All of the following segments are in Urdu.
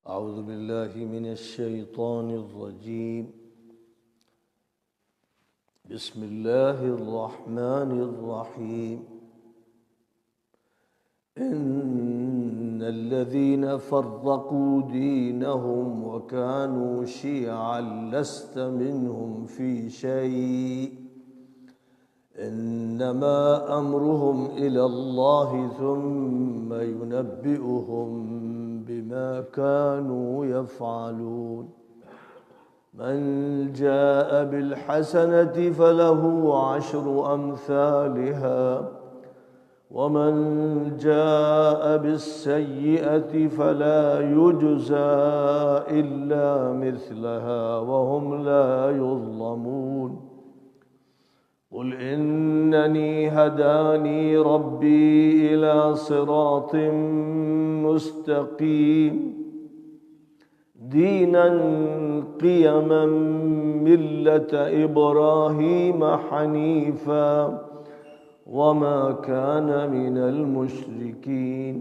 أعوذ بالله من الشيطان الرجيم. بسم الله الرحمن الرحيم. إن الذين فرقوا دينهم وكانوا شيعا لست منهم في شيء إنما أمرهم إلى الله ثم ينبئهم بما كانوا يفعلون. من جاء بالحسنة فله 10 أمثالها ومن جاء بالسيئة فلا يجزى إلا مثلها وهم لا يظلمون. قل إنني هداني ربي إلى صراط مستقيم دينا قيما ملة إبراهيم حنيفا وما كان من المشركين.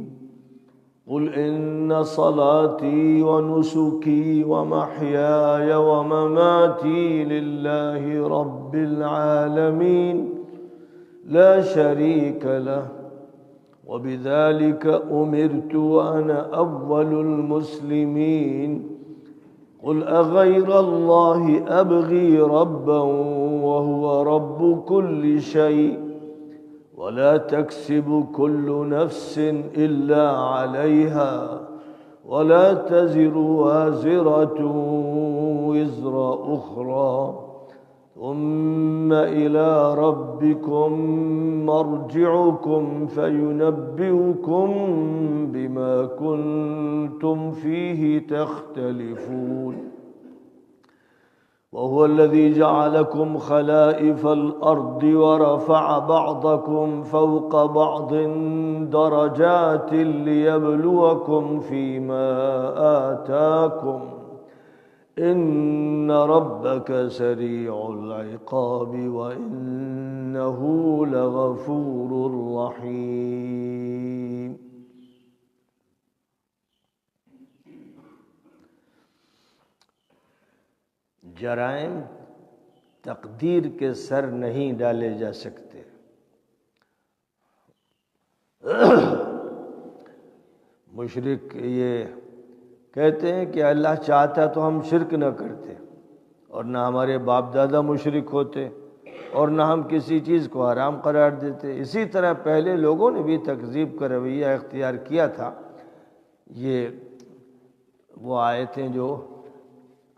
قل إن صلاتي ونسكي ومحياي ومماتي لله رب العالمين لا شريك له وبذلك أمرت وأنا أول المسلمين. قل أغير الله أبغي ربا وهو رب كل شيء ولا تكسب كل نفس إلا عليها ولا تزر وازرة وزر أخرى ثم إلى ربكم مرجعكم فينبئكم بما كنتم فيه تختلفون. وهو الذي جعلكم خلائف الأرض ورفع بعضكم فوق بعض درجات ليبلوكم فيما آتاكم إن ربك سريع العقاب وإنه لغفور رحيم. جرائم تقدیر کے سر نہیں ڈالے جا سکتے. مشرک یہ کہتے ہیں کہ اللہ چاہتا تو ہم شرک نہ کرتے اور نہ ہمارے باپ دادا مشرک ہوتے اور نہ ہم کسی چیز کو حرام قرار دیتے. اسی طرح پہلے لوگوں نے بھی تکذیب کا رویہ اختیار کیا تھا. یہ وہ آیتیں جو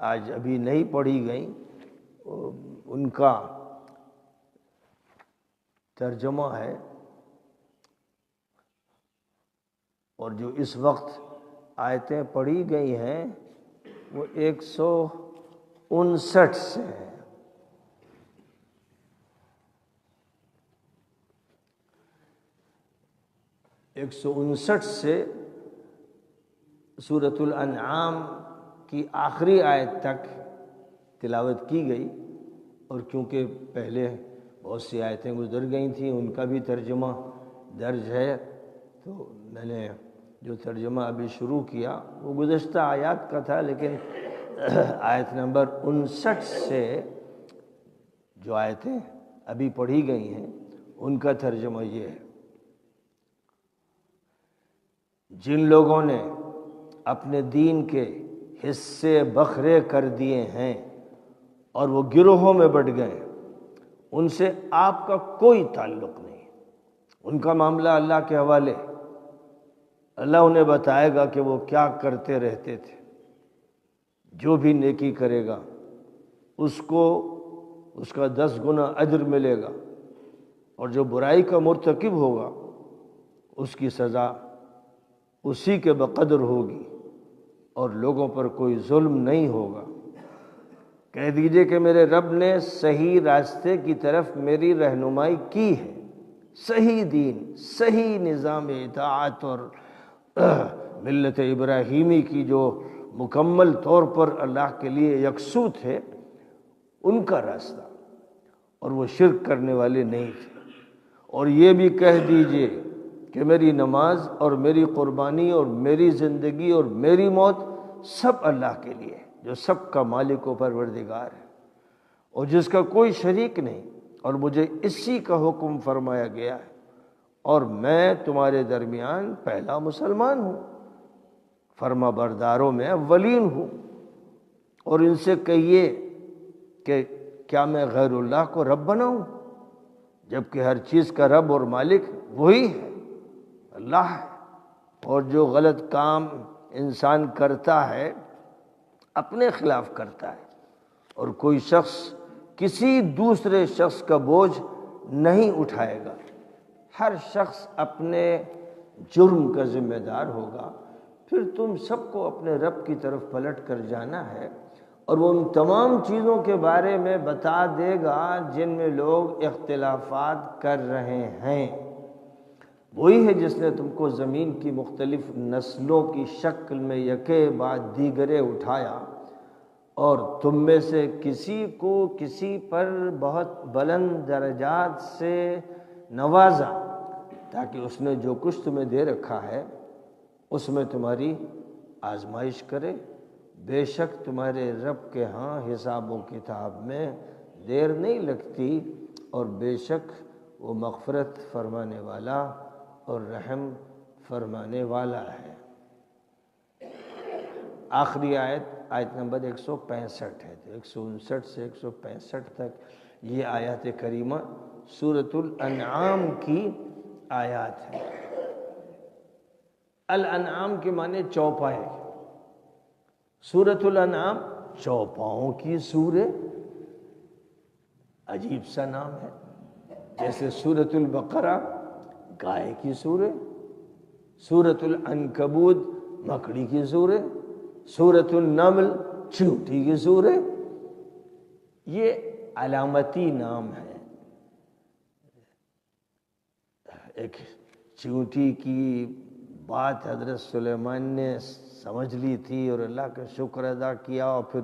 آج ابھی نہیں پڑھی گئیں ان کا ترجمہ ہے، اور جو اس وقت آیتیں پڑھی گئی ہیں وہ 159 سے ہیں. ایک 159 سے سورۃ الانعام کی آخری آیت تک تلاوت کی گئی، اور کیونکہ پہلے بہت سی آیتیں گزر گئی تھیں ان کا بھی ترجمہ درج ہے، تو میں نے جو ترجمہ ابھی شروع کیا وہ گزشتہ آیات کا تھا، لیکن آیت نمبر 59 سے جو آیتیں ابھی پڑھی گئی ہیں ان کا ترجمہ یہ ہے. جن لوگوں نے اپنے دین کے حصے بکھرے کر دیے ہیں اور وہ گروہوں میں بٹ گئے، ان سے آپ کا کوئی تعلق نہیں. ان کا معاملہ اللہ کے حوالے. اللہ انہیں بتائے گا کہ وہ کیا کرتے رہتے تھے. جو بھی نیکی کرے گا اس کو اس کا 10 گنا اجر ملے گا، اور جو برائی کا مرتکب ہوگا اس کی سزا اسی کے بقدر ہوگی، اور لوگوں پر کوئی ظلم نہیں ہوگا. کہہ دیجئے کہ میرے رب نے صحیح راستے کی طرف میری رہنمائی کی ہے. صحیح دین، صحیح نظام اطاعت اور ملت ابراہیمی کی جو مکمل طور پر اللہ کے لیے یکسو تھے ان کا راستہ، اور وہ شرک کرنے والے نہیں تھے. اور یہ بھی کہہ دیجئے کہ میری نماز اور میری قربانی اور میری زندگی اور میری موت سب اللہ کے لیے جو سب کا مالک و پروردگار ہے اور جس کا کوئی شریک نہیں، اور مجھے اسی کا حکم فرمایا گیا ہے، اور میں تمہارے درمیان پہلا مسلمان ہوں، فرما برداروں میں اولین ہوں۔ اور ان سے کہیے کہ کیا میں غیر اللہ کو رب بناؤں، جبکہ ہر چیز کا رب اور مالک وہی ہے، اللہ ہے۔ اور جو غلط کام انسان کرتا ہے اپنے خلاف کرتا ہے، اور کوئی شخص کسی دوسرے شخص کا بوجھ نہیں اٹھائے گا، ہر شخص اپنے جرم کا ذمہ دار ہوگا۔ پھر تم سب کو اپنے رب کی طرف پلٹ کر جانا ہے، اور وہ ان تمام چیزوں کے بارے میں بتا دے گا جن میں لوگ اختلافات کر رہے ہیں۔ وہی ہے جس نے تم کو زمین کی مختلف نسلوں کی شکل میں یکے بعد دیگرے اٹھایا، اور تم میں سے کسی کو کسی پر بہت بلند درجات سے نوازا، تاکہ اس نے جو کچھ تمہیں دے رکھا ہے اس میں تمہاری آزمائش کرے۔ بے شک تمہارے رب کے ہاں حساب و کتاب میں دیر نہیں لگتی، اور بے شک وہ مغفرت فرمانے والا اور رحم فرمانے والا ہے۔ آخری آیت نمبر 165 ہے، 159 سے 165 تک یہ آیات کریمہ سورۃ الانعام کی آیات ہیں۔ الانعام کے معنی چوپائے، سورۃ الانعام چوپاؤں کی سورہ، عجیب سا نام ہے۔ جیسے سورۃ البقرہ گائے کی سورہ، سورۃ العنکبوت مکڑی کی سورہ، سورۃ النمل چیونٹی کی سورہ۔ یہ علامتی نام ہے۔ ایک چیونٹی کی بات حضرت سلیمان نے سمجھ لی تھی اور اللہ کا شکر ادا کیا، اور پھر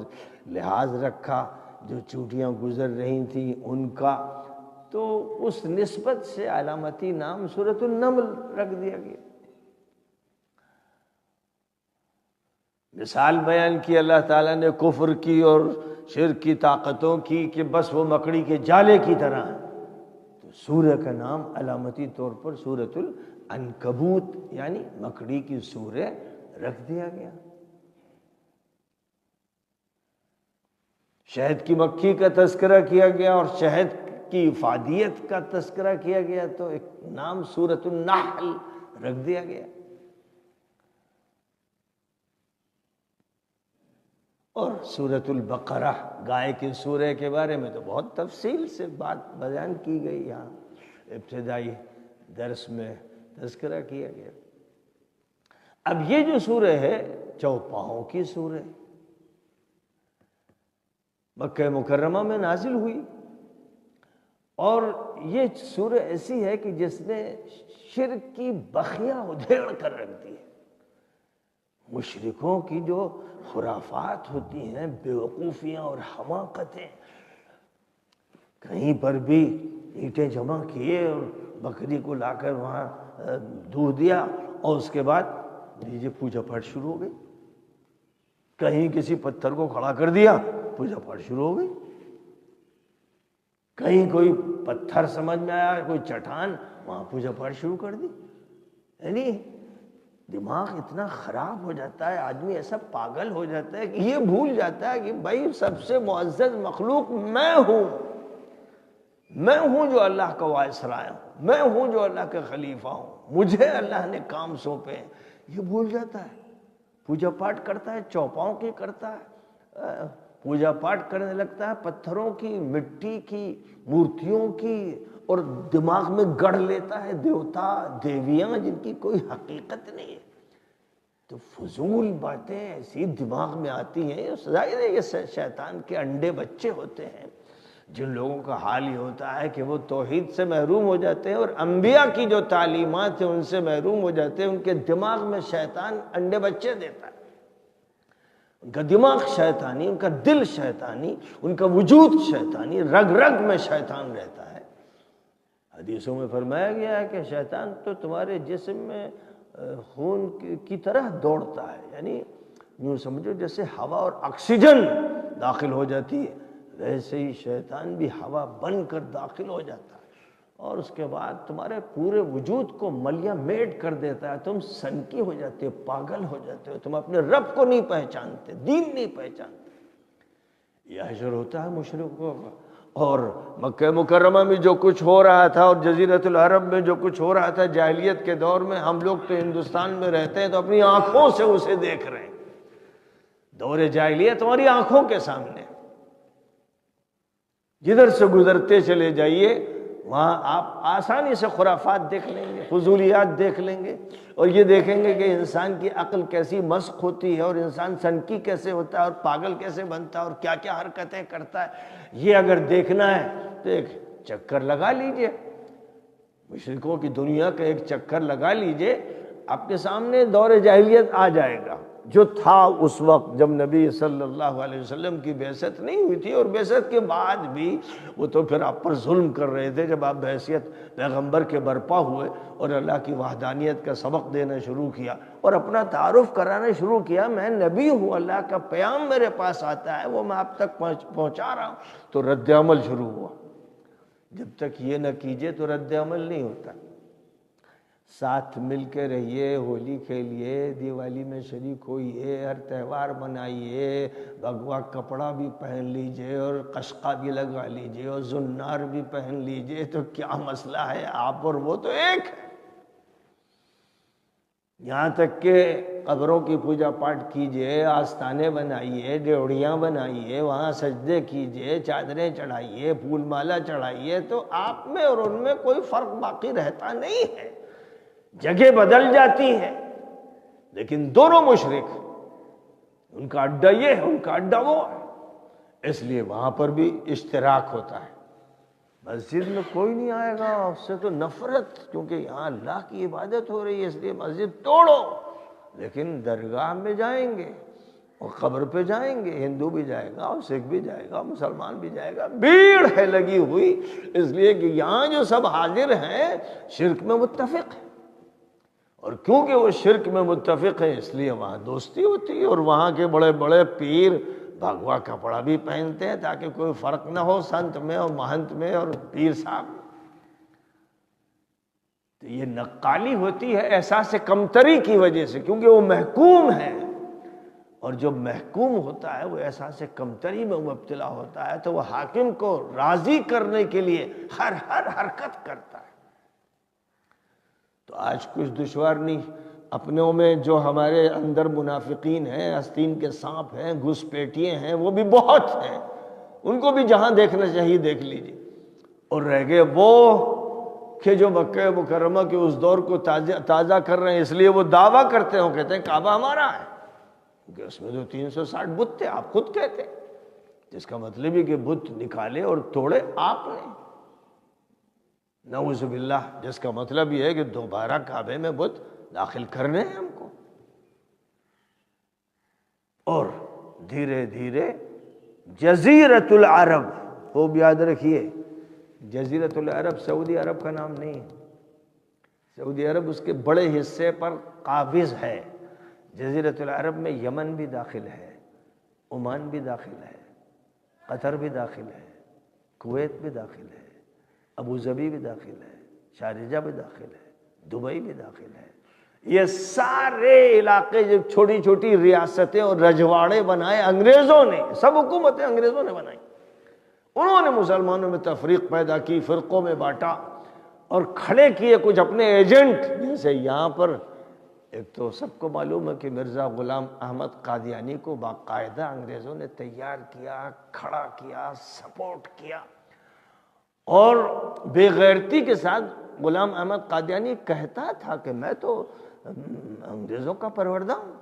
لحاظ رکھا جو چیونٹیاں گزر رہی تھیں ان کا، تو اس نسبت سے علامتی نام سورۃ النمل رکھ دیا گیا۔ مثال بیان کی اللہ تعالیٰ نے کفر کی اور شرک کی طاقتوں کی کہ بس وہ مکڑی کے جالے کی طرح ہے، تو سورہ کا نام علامتی طور پر سورۃ العنکبوت یعنی مکڑی کی سورہ رکھ دیا گیا۔ شہد کی مکھی کا تذکرہ کیا گیا اور شہد کی افادیت کا تذکرہ کیا گیا، تو ایک نام سورۃ النحل رکھ دیا گیا۔ اور سورۃ البقرہ گائے کی سورہ کے بارے میں تو بہت تفصیل سے بات بیان کی گئی، یہاں ابتدائی درس میں تذکرہ کیا گیا۔ اب یہ جو سورہ ہے چوپاؤں کی سورہ، مکہ مکرمہ میں نازل ہوئی، اور یہ سورہ ایسی ہے کہ جس نے شرک کی بخیاں ادھیڑ کر رکھ دی ہے۔ مشرکوں کی جو خرافات ہوتی ہیں، بیوقوفیاں اور حماقتیں، کہیں پر بھی اینٹیں جمع کیے اور بکری کو لا کر وہاں دودھ دیا، اور اس کے بعد لیجیے پوجا پاٹ شروع ہو گئی۔ کہیں کسی پتھر کو کھڑا کر دیا، پوجا پاٹ شروع ہو گئی۔ کہیں کوئی پتھر سمجھ میں آیا، کوئی چٹان، وہاں پوجا پاٹ شروع کر دی۔ یعنی دماغ اتنا خراب ہو جاتا ہے، آدمی ایسا پاگل ہو جاتا ہے کہ یہ بھول جاتا ہے کہ بھائی سب سے معزز مخلوق میں ہوں جو اللہ کا وائسرائے ہوں، میں ہوں جو اللہ کا خلیفہ ہوں، مجھے اللہ نے کام سونپے ہیں، یہ بھول جاتا ہے۔ پوجا پاٹ کرتا ہے، چوپاؤں کی کرتا ہے، پوجا پاٹ کرنے لگتا ہے پتھروں کی، مٹی کی، مورتیوں کی، اور دماغ میں گڑھ لیتا ہے دیوتا دیویاں جن کی کوئی حقیقت نہیں ہے۔ تو فضول باتیں ایسی دماغ میں آتی ہیں، ظاہر ہے یہ شیطان کے انڈے بچے ہوتے ہیں۔ جن لوگوں کا حال یہ ہوتا ہے کہ وہ توحید سے محروم ہو جاتے ہیں اور انبیاء کی جو تعلیمات ہیں ان سے محروم ہو جاتے ہیں، ان کے دماغ میں شیطان انڈے بچے دیتا ہے۔ ان کا دماغ شیطانی، ان کا دل شیطانی، ان کا وجود شیطانی، رگ رگ میں شیطان رہتا ہے۔ حدیثوں میں فرمایا گیا ہے کہ شیطان تو تمہارے جسم میں خون کی طرح دوڑتا ہے، یعنی یوں سمجھو جیسے ہوا اور آکسیجن داخل ہو جاتی ہے، ویسے ہی شیطان بھی ہوا بن کر داخل ہو جاتا ہے، اور اس کے بعد تمہارے پورے وجود کو ملیا میٹ کر دیتا ہے، تم سنکی ہو جاتے ہو، پاگل ہو جاتے ہو، تم اپنے رب کو نہیں پہچانتے، دین نہیں پہچانتے۔ یہ حشر ہوتا ہے مشرکوں کا۔ اور مکہ مکرمہ میں جو کچھ ہو رہا تھا اور جزیرۃ العرب میں جو کچھ ہو رہا تھا جاہلیت کے دور میں، ہم لوگ تو ہندوستان میں رہتے ہیں تو اپنی آنکھوں سے اسے دیکھ رہے ہیں۔ دور جاہلیت تمہاری آنکھوں کے سامنے، جدھر سے گزرتے چلے جائیے وہاں آپ آسانی سے خرافات دیکھ لیں گے، فضولیات دیکھ لیں گے، اور یہ دیکھیں گے کہ انسان کی عقل کیسی مسخ ہوتی ہے، اور انسان سنکی کیسے ہوتا ہے، اور پاگل کیسے بنتا ہے، اور کیا کیا حرکتیں کرتا ہے۔ یہ اگر دیکھنا ہے تو ایک چکر لگا لیجئے، مشرکوں کی دنیا کا ایک چکر لگا لیجئے، آپ کے سامنے دور جاہلیت آ جائے گا جو تھا اس وقت جب نبی صلی اللہ علیہ وسلم کی بعثت نہیں ہوئی تھی، اور بعثت کے بعد بھی وہ تو پھر آپ پر ظلم کر رہے تھے۔ جب آپ بحیثیت پیغمبر کے برپا ہوئے اور اللہ کی وحدانیت کا سبق دینا شروع کیا اور اپنا تعارف کرانا شروع کیا، میں نبی ہوں، اللہ کا پیام میرے پاس آتا ہے، وہ میں آپ تک پہنچا رہا ہوں، تو رد عمل شروع ہوا۔ جب تک یہ نہ کیجئے تو رد عمل نہیں ہوتا۔ ساتھ مل کے رہیے، ہولی کھیلیے، دیوالی میں شریک ہوئیے، ہر تہوار منائیے، بھگوا کپڑا بھی پہن لیجئے اور قشقہ بھی لگا لیجئے اور زنار بھی پہن لیجئے، تو کیا مسئلہ ہے؟ آپ اور وہ تو ایک ہے۔ یہاں تک کہ قبروں کی پوجا پاٹ کیجئے، آستانے بنائیے، ڈیوڑیاں بنائیے، وہاں سجدے کیجئے، چادریں چڑھائیے، پھول مالا چڑھائیے، تو آپ میں اور ان میں کوئی فرق باقی رہتا نہیں ہے۔ جگہ بدل جاتی ہے لیکن دونوں مشرک، ان کا اڈا یہ ہے، ان کا اڈا وہ ہے، اس لیے وہاں پر بھی اشتراک ہوتا ہے۔ مسجد میں کوئی نہیں آئے گا، اس سے تو نفرت، کیونکہ یہاں اللہ کی عبادت ہو رہی ہے، اس لیے مسجد توڑو، لیکن درگاہ میں جائیں گے اور قبر پہ جائیں گے، ہندو بھی جائے گا اور سکھ بھی جائے گا، مسلمان بھی جائے گا، بھیڑ ہے لگی ہوئی، اس لیے کہ یہاں جو سب حاضر ہیں شرک میں متفق ہیں، اور کیونکہ وہ شرک میں متفق ہیں اس لیے وہاں دوستی ہوتی ہے، اور وہاں کے بڑے بڑے پیر بھگوا کپڑا بھی پہنتے ہیں تاکہ کوئی فرق نہ ہو سنت میں اور مہنت میں اور پیر صاحب میں۔ تو یہ نقالی ہوتی ہے احساس کمتری کی وجہ سے، کیونکہ وہ محکوم ہے، اور جو محکوم ہوتا ہے وہ احساس کمتری میں مبتلا ہوتا ہے، تو وہ حاکم کو راضی کرنے کے لیے ہر حرکت کرتا ہے۔ تو آج کچھ دشوار نہیں، اپنوں میں جو ہمارے اندر منافقین ہیں، آستین کے سانپ ہیں، گھس پیٹیے ہیں، وہ بھی بہت ہیں، ان کو بھی جہاں دیکھنا چاہیے دیکھ لیجیے۔ اور رہ گئے وہ کہ جو مکہ مکرمہ کے اس دور کو تازہ کر رہے ہیں، اس لیے وہ دعویٰ کرتے ہیں، وہ کہتے ہیں کعبہ ہمارا ہے، کیونکہ اس میں تو 360 بت تھے، آپ خود کہتے ہیں، جس کا مطلب ہے کہ بت نکالے اور توڑے آپ نے، نعوذ باللہ، جس کا مطلب یہ ہے کہ دوبارہ کعبے میں بت داخل کرنے ہیں ہم کو۔ اور دھیرے دھیرے جزیرۃ العرب، خوب یاد رکھیے، جزیرۃ العرب سعودی عرب کا نام نہیں ہے، سعودی عرب اس کے بڑے حصے پر قابض ہے۔ جزیرۃ العرب میں یمن بھی داخل ہے، عمان بھی داخل ہے، قطر بھی داخل ہے، کویت بھی داخل ہے، ابوظبی بھی داخل ہے، شارجہ بھی داخل ہے، دبئی بھی داخل ہے۔ یہ سارے علاقے جو چھوٹی چھوٹی ریاستیں اور رجواڑے بنائے انگریزوں نے، سب حکومتیں انگریزوں نے بنائی، انہوں نے مسلمانوں میں تفریق پیدا کی، فرقوں میں بانٹا اور کھڑے کیے کچھ اپنے ایجنٹ، جیسے یہاں پر ایک تو سب کو معلوم ہے کہ مرزا غلام احمد قادیانی کو باقاعدہ انگریزوں نے تیار کیا، کھڑا کیا، سپورٹ کیا، اور بے غیرتی کے ساتھ غلام احمد قادیانی کہتا تھا کہ میں تو انگریزوں کا پروردہ ہوں،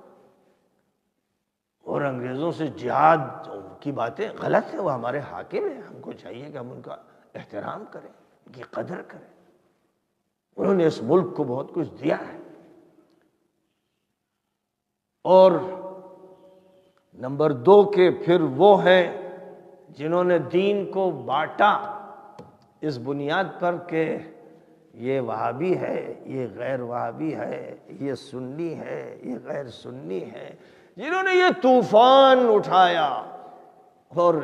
اور انگریزوں سے جہاد کی باتیں غلط ہیں، وہ ہمارے حاکم ہیں، ہم کو چاہیے کہ ہم ان کا احترام کریں، ان کی قدر کریں۔ انہوں نے اس ملک کو بہت کچھ دیا ہے۔ اور نمبر 2 کے پھر وہ ہیں جنہوں نے دین کو بانٹا اس بنیاد پر کہ یہ وہابی ہے، یہ غیر وہابی ہے، یہ سنی ہے، یہ غیر سنی ہے۔ جنہوں نے یہ طوفان اٹھایا. اور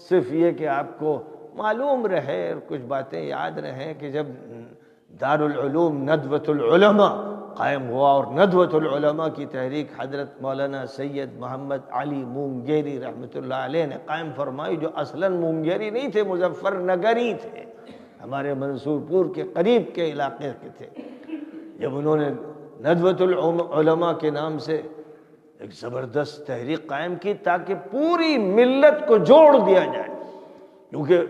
صرف یہ کہ آپ کو معلوم رہے اور کچھ باتیں یاد رہیں کہ جب دارالعلوم ندوۃ العلماء قائم ہوا اور ندوۃ العلماء کی تحریک حضرت مولانا سید محمد علی مونگیری رحمۃ اللہ علیہ نے قائم فرمائی، جو اصلاً مونگیری نہیں تھے، مظفر نگری تھے، ہمارے منصور پور کے قریب کے علاقے کے تھے. جب انہوں نے ندوۃ العلماء کے نام سے ایک زبردست تحریک قائم کی تاکہ پوری ملت کو جوڑ دیا جائے، کیونکہ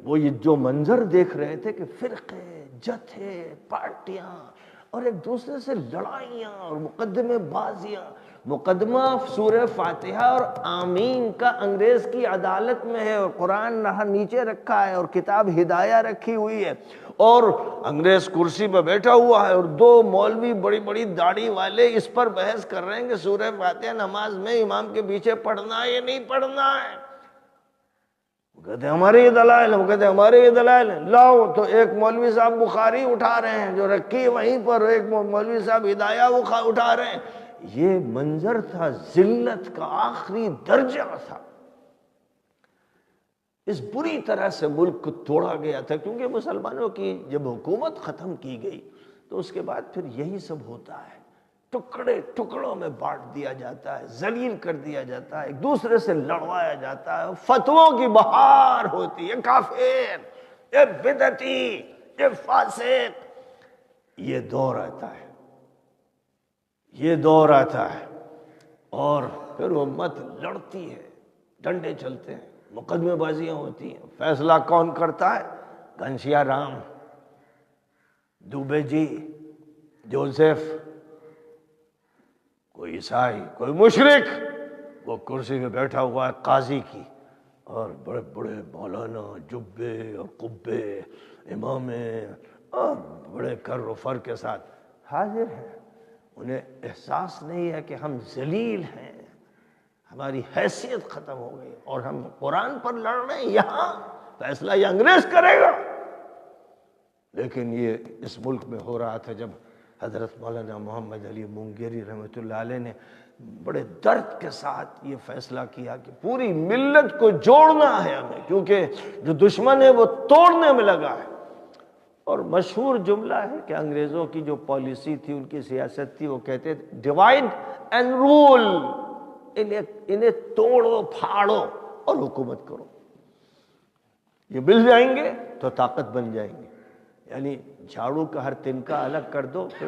وہ یہ جو منظر دیکھ رہے تھے کہ فرقے، جتھے، پارٹیاں اور ایک دوسرے سے لڑائیاں اور مقدمے بازیاں. مقدمہ سورہ فاتحہ اور آمین کا انگریز کی عدالت میں ہے، اور قرآن نیچے رکھا ہے، اور کتاب ہدایہ رکھی ہوئی ہے، اور انگریز کرسی پہ بیٹھا ہوا ہے، اور دو مولوی بڑی بڑی داڑھی والے اس پر بحث کر رہے ہیں کہ سورہ فاتحہ نماز میں امام کے پیچھے پڑھنا ہے یا نہیں پڑھنا ہے. وہ کہتے ہیں ہمارے یہ دلائل ہیں، وہ کہتے ہیں ہمارے یہ دلائل ہیں. لاؤ تو ایک مولوی صاحب بخاری اٹھا رہے ہیں جو رکھی وہیں پر، ایک مولوی صاحب ہدایہ اٹھا رہے ہیں. یہ منظر تھا، ذلت کا آخری درجہ تھا. اس بری طرح سے ملک کو توڑا گیا تھا، کیونکہ مسلمانوں کی جب حکومت ختم کی گئی تو اس کے بعد پھر یہی سب ہوتا ہے، ٹکڑے ٹکڑوں میں بانٹ دیا جاتا ہے، ذلیل کر دیا جاتا ہے، ایک دوسرے سے لڑوایا جاتا ہے، فتووں کی بہار ہوتی ہے. کافر، یہ بدعتی، یہ فاسق. یہ دور آتا ہے، یہ دور آتا ہے، اور پھر امت لڑتی ہے، ڈنڈے چلتے ہیں، مقدمے بازیاں ہوتی ہیں. فیصلہ کون کرتا ہے؟ گھنشیا رام، دوبے جی، جوزف، کوئی عیسائی، کوئی مشرک، وہ کرسی پہ بیٹھا ہوا ہے قاضی کی، اور بڑے بڑے مولانا جبے اور قبے، امامیں، اور بڑے کر و فر کے ساتھ حاضر ہیں. انہیں احساس نہیں ہے کہ ہم ذلیل ہیں، ہماری حیثیت ختم ہو گئی، اور ہم قرآن پر لڑ رہے ہیں. یہاں فیصلہ یہ انگریز کرے گا. لیکن یہ اس ملک میں ہو رہا تھا جب حضرت مولانا محمد علی مونگیری رحمۃ اللہ علیہ نے بڑے درد کے ساتھ یہ فیصلہ کیا کہ پوری ملت کو جوڑنا ہے ہمیں، کیونکہ جو دشمن ہے وہ توڑنے میں لگا ہے. اور مشہور جملہ ہے کہ انگریزوں کی جو پالیسی تھی، ان کی سیاست تھی، وہ کہتے تھے ڈیوائڈ اینڈ رول، انہیں توڑو پھاڑو اور حکومت کرو. یہ مل جائیں گے تو طاقت بن جائیں گے. یعنی جھاڑو کا ہر تنکا الگ کر دو، پھر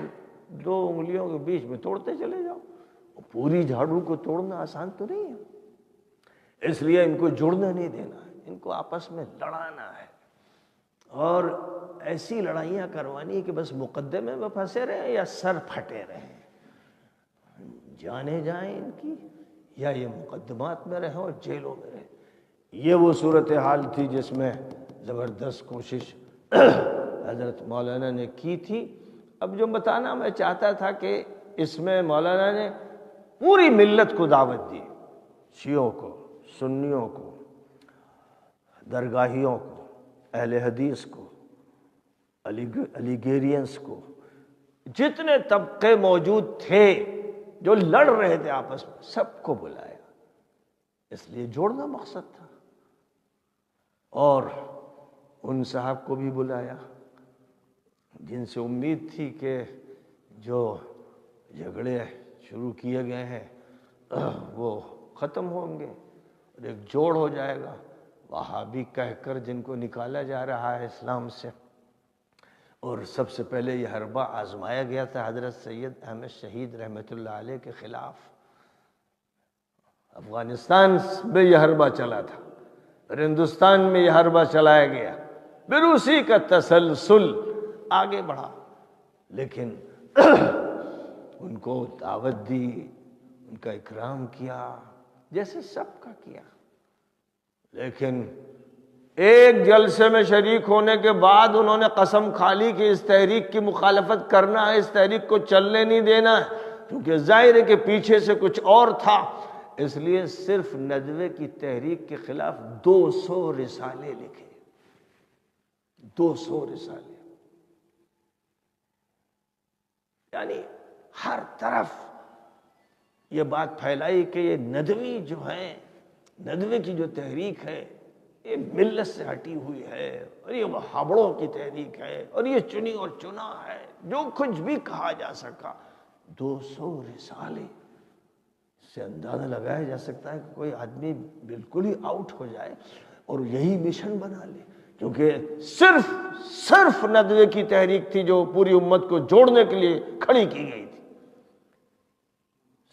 دو انگلیوں کے بیچ میں توڑتے چلے جاؤ. پوری جھاڑو کو توڑنا آسان تو نہیں ہے، اس لیے ان کو جڑنے نہیں دینا ہے، ان کو آپس میں لڑانا ہے، اور ایسی لڑائیاں کروانی کہ بس مقدمے میں پھنسے رہیں یا سر پھٹے رہیں، جانے جائیں ان کی، یا یہ مقدمات میں رہیں اور جیلوں میں رہیں. یہ وہ صورتحال تھی جس میں زبردست کوشش حضرت مولانا نے کی تھی. اب جو بتانا میں چاہتا تھا کہ اس میں مولانا نے پوری ملت کو دعوت دی، شیعوں کو، سنیوں کو، درگاہیوں کو، اہل حدیث کو، علی گیرینس کو، جتنے طبقے موجود تھے جو لڑ رہے تھے آپس میں، سب کو بلایا. اس لیے جوڑنا مقصد تھا. اور ان صاحب کو بھی بلایا جن سے امید تھی کہ جو جھگڑے شروع کیے گئے ہیں وہ ختم ہوں گے اور ایک جوڑ ہو جائے گا. وہابی کہہ کر جن کو نکالا جا رہا ہے اسلام سے، اور سب سے پہلے یہ حربہ آزمایا گیا تھا حضرت سید احمد شہید رحمۃ اللہ علیہ کے خلاف. افغانستان میں یہ حربہ چلا تھا اور ہندوستان میں یہ حربہ چلایا گیا، پھر اسی کا تسلسل آگے بڑھا. لیکن ان کو دعوت دی، ان کا اکرام کیا جیسے سب کا کیا. لیکن ایک جلسے میں شریک ہونے کے بعد انہوں نے قسم کھا لی کہ اس تحریک کی مخالفت کرنا ہے، اس تحریک کو چلنے نہیں دینا ہے، کیونکہ ظاہر ہے کہ پیچھے سے کچھ اور تھا. اس لیے صرف ندوے کی تحریک کے خلاف 200 رسالے لکھے، 200 رسالے. یعنی ہر طرف یہ بات پھیلائی کہ یہ ندوی جو ہے، ندوے کی جو تحریک ہے یہ ملت سے ہٹی ہوئی ہے، اور یہ وہابڑوں کی تحریک ہے، اور یہ چنی اور چنا ہے، جو کچھ بھی کہا جا سکا۔ 200 رسالے سے اندازہ لگایا جا سکتا ہے کہ کوئی آدمی بالکل ہی آؤٹ ہو جائے اور یہی مشن بنا لے، کیونکہ صرف ندوے کی تحریک تھی جو پوری امت کو جوڑنے کے لیے کھڑی کی گئی تھی۔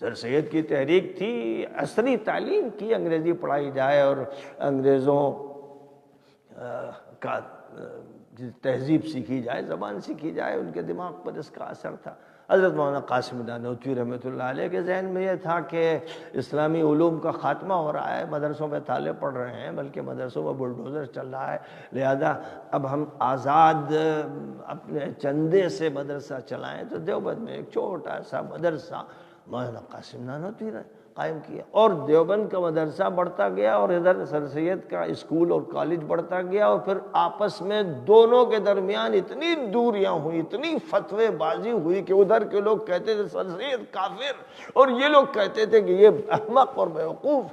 سر سید کی تحریک تھی عصری تعلیم کی، انگریزی پڑھائی جائے اور انگریزوں کا تہذیب سیکھی جائے، زبان سیکھی جائے، ان کے دماغ پر اس کا اثر تھا۔ حضرت مولانا قاسم نانوتوی رحمۃ اللہ علیہ کے ذہن میں یہ تھا کہ اسلامی علوم کا خاتمہ ہو رہا ہے، مدرسوں میں تالے پڑ رہے ہیں، بلکہ مدرسوں میں بلڈوزر چل رہا ہے، لہذا اب ہم آزاد اپنے چندے سے مدرسہ چلائیں۔ تو دیوبند میں ایک چھوٹا سا مدرسہ مولانا قاسم نانوتوی نے قائم کیا، اور دیوبند کا مدرسہ بڑھتا گیا، اور ادھر سر سید کا اسکول اور کالج بڑھتا گیا، اور پھر آپس میں دونوں کے درمیان اتنی دوریاں ہوئی، اتنی فتوے بازی ہوئی کہ ادھر کے لوگ کہتے تھے سر سید کافر، اور یہ لوگ کہتے تھے کہ یہ احمق اور بیوقوف۔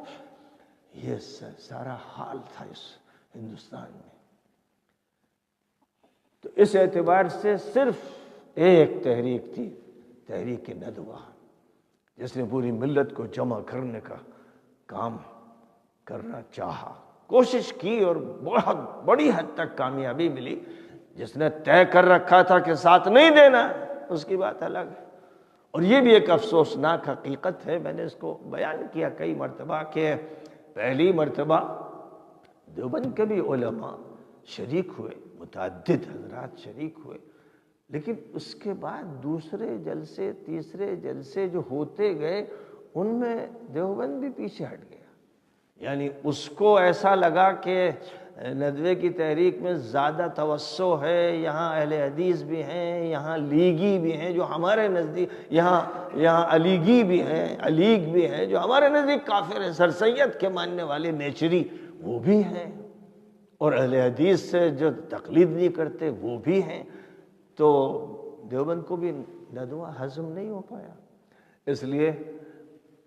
یہ سارا حال تھا اس ہندوستان میں۔ تو اس اعتبار سے صرف ایک تحریک تھی، تحریک ندوہ، جس نے پوری ملت کو جمع کرنے کا کام کرنا چاہا، کوشش کی، اور بہت بڑی حد تک کامیابی ملی۔ جس نے طے کر رکھا تھا کہ ساتھ نہیں دینا، اس کی بات الگ ہے۔ اور یہ بھی ایک افسوسناک حقیقت ہے، میں نے اس کو بیان کیا کئی مرتبہ، کہ پہلی مرتبہ دیوبند کے بھی علماء شریک ہوئے، متعدد حضرات شریک ہوئے، لیکن اس کے بعد دوسرے جلسے، تیسرے جلسے جو ہوتے گئے، ان میں دیوبند بھی پیچھے ہٹ گیا۔ یعنی اس کو ایسا لگا کہ ندوے کی تحریک میں زیادہ توسع ہے، یہاں اہل حدیث بھی ہیں، یہاں لیگی بھی ہیں جو ہمارے نزدیک، یہاں علیگی بھی ہیں، علیگ بھی ہیں جو ہمارے نزدیک کافر ہیں، سر سید کے ماننے والے نیچری وہ بھی ہیں، اور اہل حدیث سے جو تقلید نہیں کرتے وہ بھی ہیں۔ تو دیوبند کو بھی ندوہ ہضم نہیں ہو پایا، اس لیے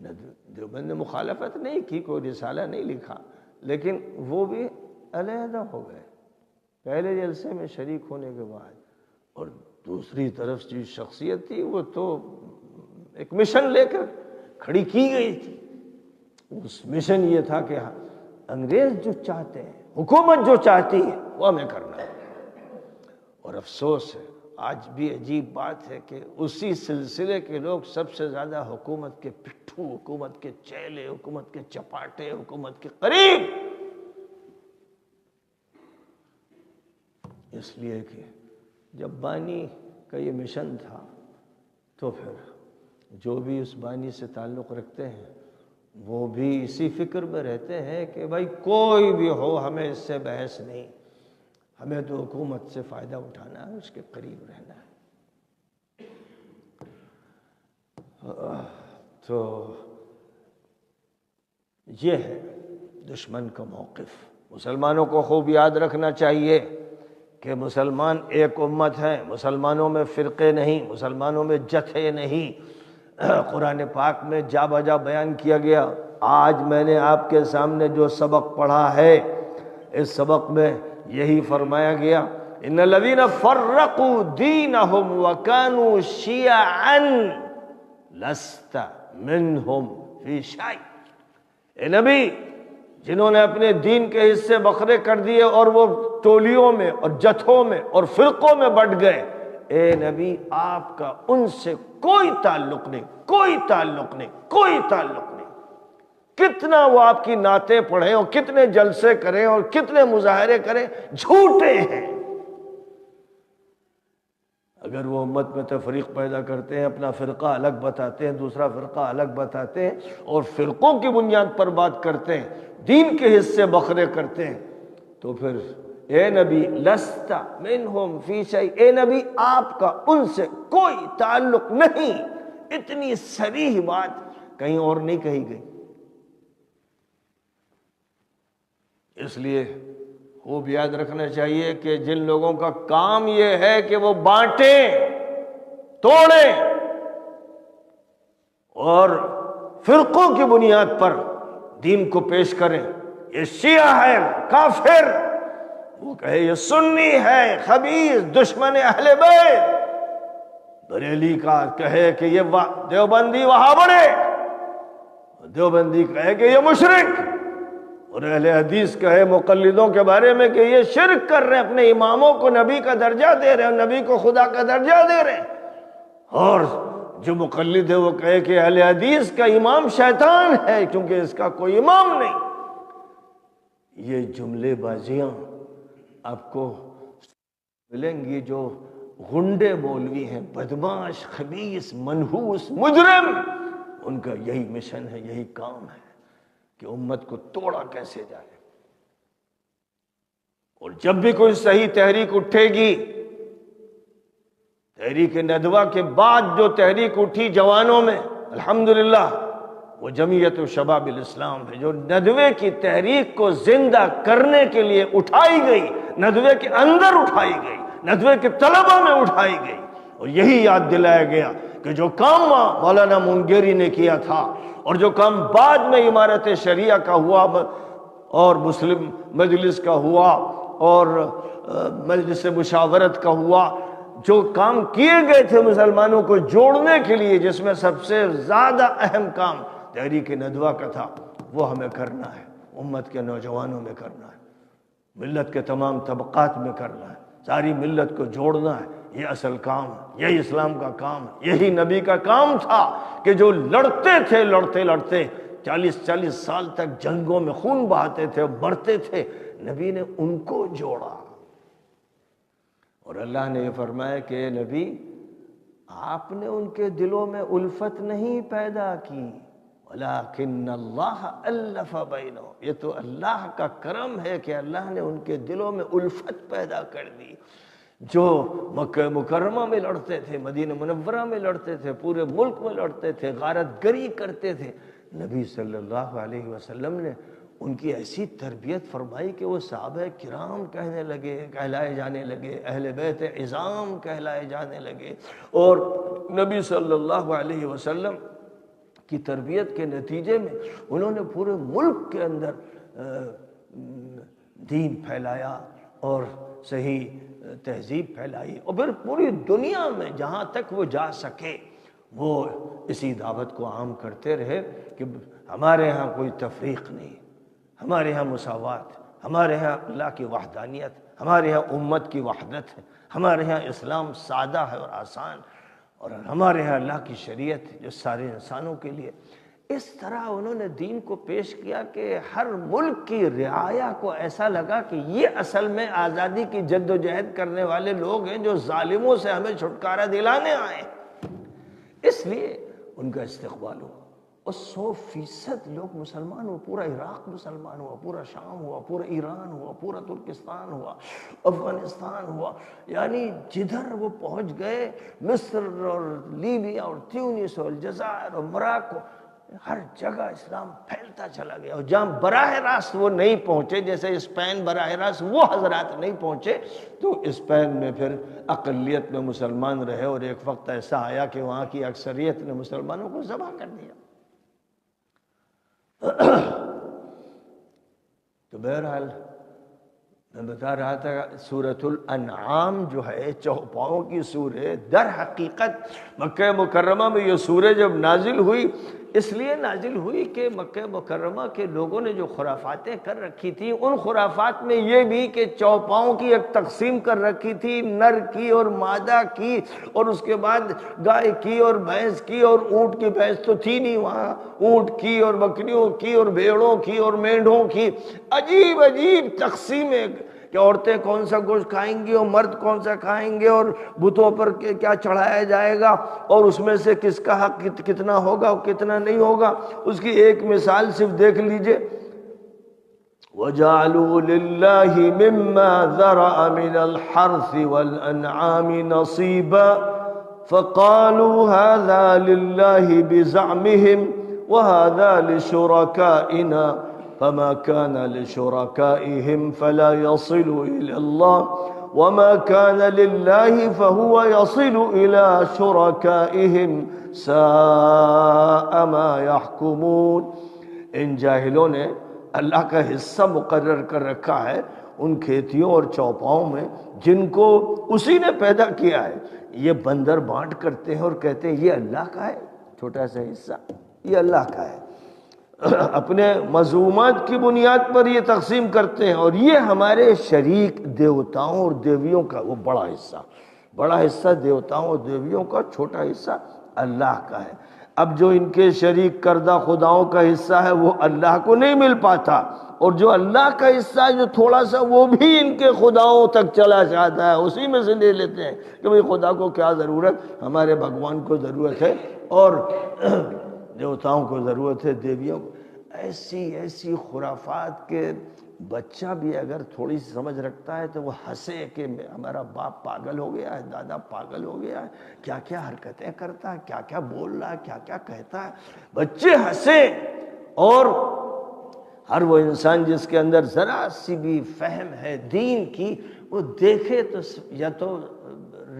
دیوبند نے مخالفت نہیں کی، کوئی رسالہ نہیں لکھا، لیکن وہ بھی علیحدہ ہو گئے پہلے جلسے میں شریک ہونے کے بعد۔ اور دوسری طرف جو شخصیت تھی وہ تو ایک مشن لے کر کھڑی کی گئی تھی۔ اس مشن یہ تھا کہ انگریز جو چاہتے ہیں، حکومت جو چاہتی ہے وہ ہمیں کرنا ہے۔ اور افسوس ہے، آج بھی عجیب بات ہے کہ اسی سلسلے کے لوگ سب سے زیادہ حکومت کے پٹھو، حکومت کے چیلے، حکومت کے چپاٹے، حکومت کے قریب، اس لیے کہ جب بانی کا یہ مشن تھا تو پھر جو بھی اس بانی سے تعلق رکھتے ہیں وہ بھی اسی فکر میں رہتے ہیں کہ بھائی کوئی بھی ہو، ہمیں اس سے بحث نہیں، ہمیں تو حکومت سے فائدہ اٹھانا ہے، اس کے قریب رہنا ہے۔ تو یہ ہے دشمن کا موقف۔ مسلمانوں کو خوب یاد رکھنا چاہیے کہ مسلمان ایک امت ہے، مسلمانوں میں فرقے نہیں، مسلمانوں میں جتھے نہیں۔ قرآن پاک میں جا بجا بیان کیا گیا۔ آج میں نے آپ کے سامنے جو سبق پڑھا ہے، اس سبق میں یہی فرمایا گیا، ان الذین فرقوا دینہم وکانوا شیعا لست منہم فی شیء۔ اے نبی، جنہوں نے اپنے دین کے حصے بکھرے کر دیے اور وہ ٹولیوں میں اور جتھوں میں اور فرقوں میں بٹ گئے، اے نبی آپ کا ان سے کوئی تعلق نہیں، کوئی تعلق نہیں، کوئی تعلق نہیں۔ کتنا وہ آپ کی نعتیں پڑھیں اور کتنے جلسے کریں اور کتنے مظاہرے کریں، جھوٹے ہیں۔ اگر وہ امت میں تفریق پیدا کرتے ہیں، اپنا فرقہ الگ بتاتے ہیں، دوسرا فرقہ الگ بتاتے ہیں، اور فرقوں کی بنیاد پر بات کرتے ہیں، دین کے حصے بکھرے کرتے ہیں، تو پھر اے نبی لست منہم فی شیء، اے نبی آپ کا ان سے کوئی تعلق نہیں۔ اتنی صریح بات کہیں اور نہیں کہی گئی۔ اس لیے خوب یاد رکھنا چاہیے کہ جن لوگوں کا کام یہ ہے کہ وہ بانٹیں، توڑیں اور فرقوں کی بنیاد پر دین کو پیش کریں، یہ شیعہ ہے کافر، وہ کہے یہ سنی ہے خبیث دشمن اہل بیت، بریلی کا کہے کہ یہ دیوبندی وہابڑ ہے، دیوبندی کہے کہ یہ مشرک، اور اہل حدیث کہے مقلدوں کے بارے میں کہ یہ شرک کر رہے ہیں، اپنے اماموں کو نبی کا درجہ دے رہے ہیں، نبی کو خدا کا درجہ دے رہے ہیں، اور جو مقلد ہے وہ کہے کہ اہل حدیث کا امام شیطان ہے کیونکہ اس کا کوئی امام نہیں۔ یہ جملے بازیاں آپ کو ملیں گی جو غنڈے مولوی ہیں، بدماش خبیث منحوس مجرم، ان کا یہی مشن ہے، یہی کام ہے کہ امت کو توڑا کیسے جائے۔ اور جب بھی کوئی صحیح تحریک اٹھے گی، تحریک ندوہ کے بعد جو تحریک اٹھی جوانوں میں الحمدللہ وہ جمعیت شباب الاسلام ہے، جو ندوے کی تحریک کو زندہ کرنے کے لیے اٹھائی گئی، ندوے کے اندر اٹھائی گئی، ندوے کے طلبہ میں اٹھائی گئی، اور یہی یاد دلایا گیا کہ جو کام مولانا منگیری نے کیا تھا اور جو کام بعد میں امارت شریعہ کا ہوا اور مسلم مجلس کا ہوا اور مجلس مشاورت کا ہوا، جو کام کیے گئے تھے مسلمانوں کو جوڑنے کے لیے، جس میں سب سے زیادہ اہم کام تحریک ندوہ کا تھا، وہ ہمیں کرنا ہے، امت کے نوجوانوں میں کرنا ہے، ملت کے تمام طبقات میں کرنا ہے، ساری ملت کو جوڑنا ہے۔ یہ اصل کام ہے، یہی اسلام کا کام ہے، یہی نبی کا کام تھا کہ جو لڑتے تھے، لڑتے 40 سال تک جنگوں میں خون بہاتے تھے، مرتے تھے، نبی نے ان کو جوڑا۔ اور اللہ نے یہ فرمایا کہ اے نبی آپ نے ان کے دلوں میں الفت نہیں پیدا کی، ولیکن اللہ الف بینہم، یہ تو اللہ کا کرم ہے کہ اللہ نے ان کے دلوں میں الفت پیدا کر دی۔ جو مکہ مکرمہ میں لڑتے تھے، مدینہ منورہ میں لڑتے تھے، پورے ملک میں لڑتے تھے، غارت گری کرتے تھے، نبی صلی اللہ علیہ وسلم نے ان کی ایسی تربیت فرمائی کہ وہ صحابہ کرام کہلائے جانے لگے، اہل بیت عظام کہلائے جانے لگے، اور نبی صلی اللہ علیہ وسلم کی تربیت کے نتیجے میں انہوں نے پورے ملک کے اندر دین پھیلایا اور صحیح تہذیب پھیلائی، اور پھر پوری دنیا میں جہاں تک وہ جا سکے وہ اسی دعوت کو عام کرتے رہے کہ ہمارے ہاں کوئی تفریق نہیں، ہمارے ہاں مساوات، ہمارے ہاں اللہ کی وحدانیت، ہمارے ہاں امت کی وحدت ہے، ہمارے ہاں اسلام سادہ ہے اور آسان، اور ہمارے ہاں اللہ کی شریعت جو سارے انسانوں کے لیے۔ اس طرح انہوں نے دین کو پیش کیا کہ ہر ملک کی رعایا کو ایسا لگا کہ یہ اصل میں آزادی کی جد و جہد کرنے والے لوگ ہیں جو ظالموں سے ہمیں چھٹکارا دلانے آئے، اس لیے ان کا استقبال ہوا، اور 100% لوگ مسلمان ہوا، پورا عراق مسلمان ہوا، پورا شام ہوا، پورا ایران ہوا، پورا ترکستان ہوا، افغانستان ہوا، یعنی جدھر وہ پہنچ گئے، مصر اور لیبیا اور تیونس اور الجزائر اور موراکو، ہر جگہ اسلام پھیلتا چلا گیا، اور جہاں براہ راست وہ نہیں پہنچے، جیسے اسپین براہ راست وہ حضرات نہیں پہنچے، تو اسپین میں پھر اقلیت میں مسلمان رہے، اور ایک وقت ایسا آیا کہ وہاں کی اکثریت نے مسلمانوں کو ذبح کر دیا۔ تو بہرحال میں بتا رہا تھا سورۃ الانعام جو ہے چوپاؤں کی سورہ، در حقیقت مکہ مکرمہ میں یہ سورہ جب نازل ہوئی اس لیے نازل ہوئی کہ مکہ مکرمہ کے لوگوں نے جو خرافاتیں کر رکھی تھی، ان خرافات میں یہ بھی کہ چوپاؤں کی ایک تقسیم کر رکھی تھی، نر کی اور مادہ کی، اور اس کے بعد گائے کی اور بھینس کی، اور اونٹ کی بھینس تو تھی نہیں وہاں، اونٹ کی اور بکریوں کی اور بھیڑوں کی اور مینڈھوں کی، عجیب عجیب تقسیمیں کہ عورتیں کون سا گوشت کھائیں گی اور مرد کون سا کھائیں گے، اور بتوں پر کیا چڑھایا جائے گا، اور اس میں سے کس کا حق کتنا ہوگا اور کتنا نہیں ہوگا۔ اس کی ایک مثال صرف دیکھ لیجئے، وَجَعَلُوا لِلَّهِ مِمَّا ذَرَأَ مِنَ الْحَرْثِ وَالْأَنْعَامِ نَصِيبًا فَقَالُوا هَذَا لِلَّهِ بِزَعْمِهِمْ وَهَذَا لِشُرَكَائِنَا فما كان لشركائهم فلا يصل إلى الله وما كان لله فهو يصل إلى شركائهم ساء ما يحكمون۔ ان جاہلوں نے اللہ کا حصہ مقرر کر رکھا ہے ان کھیتیوں اور چوپاؤں میں جن کو اسی نے پیدا کیا ہے۔ یہ بندر بانٹ کرتے ہیں اور کہتے ہیں یہ اللہ کا ہے، چھوٹا سا حصہ یہ اللہ کا ہے، اپنے مظلومات کی بنیاد پر یہ تقسیم کرتے ہیں، اور یہ ہمارے شریک دیوتاؤں اور دیویوں کا وہ بڑا حصہ دیوتاؤں اور دیویوں کا، چھوٹا حصہ اللہ کا ہے۔ اب جو ان کے شریک کردہ خداؤں کا حصہ ہے وہ اللہ کو نہیں مل پاتا، اور جو اللہ کا حصہ ہے جو تھوڑا سا وہ بھی ان کے خداؤں تک چلا جاتا ہے، اسی میں سے لے لیتے ہیں کہ بھئی خدا کو کیا ضرورت، ہمارے بھگوان کو ضرورت ہے اور دیوتاؤں کو ضرورت ہے، دیویوں کو۔ ایسی خرافات کے بچہ بھی اگر تھوڑی سی سمجھ رکھتا ہے تو وہ ہنسے کہ ہمارا باپ پاگل ہو گیا ہے، دادا پاگل ہو گیا ہے، کیا کیا حرکتیں کرتا ہے، کیا کیا بول رہا ہے، کیا کیا کہتا ہے، بچے ہنسے۔ اور ہر وہ انسان جس کے اندر ذرا سی بھی فہم ہے دین کی، وہ دیکھے تو یا تو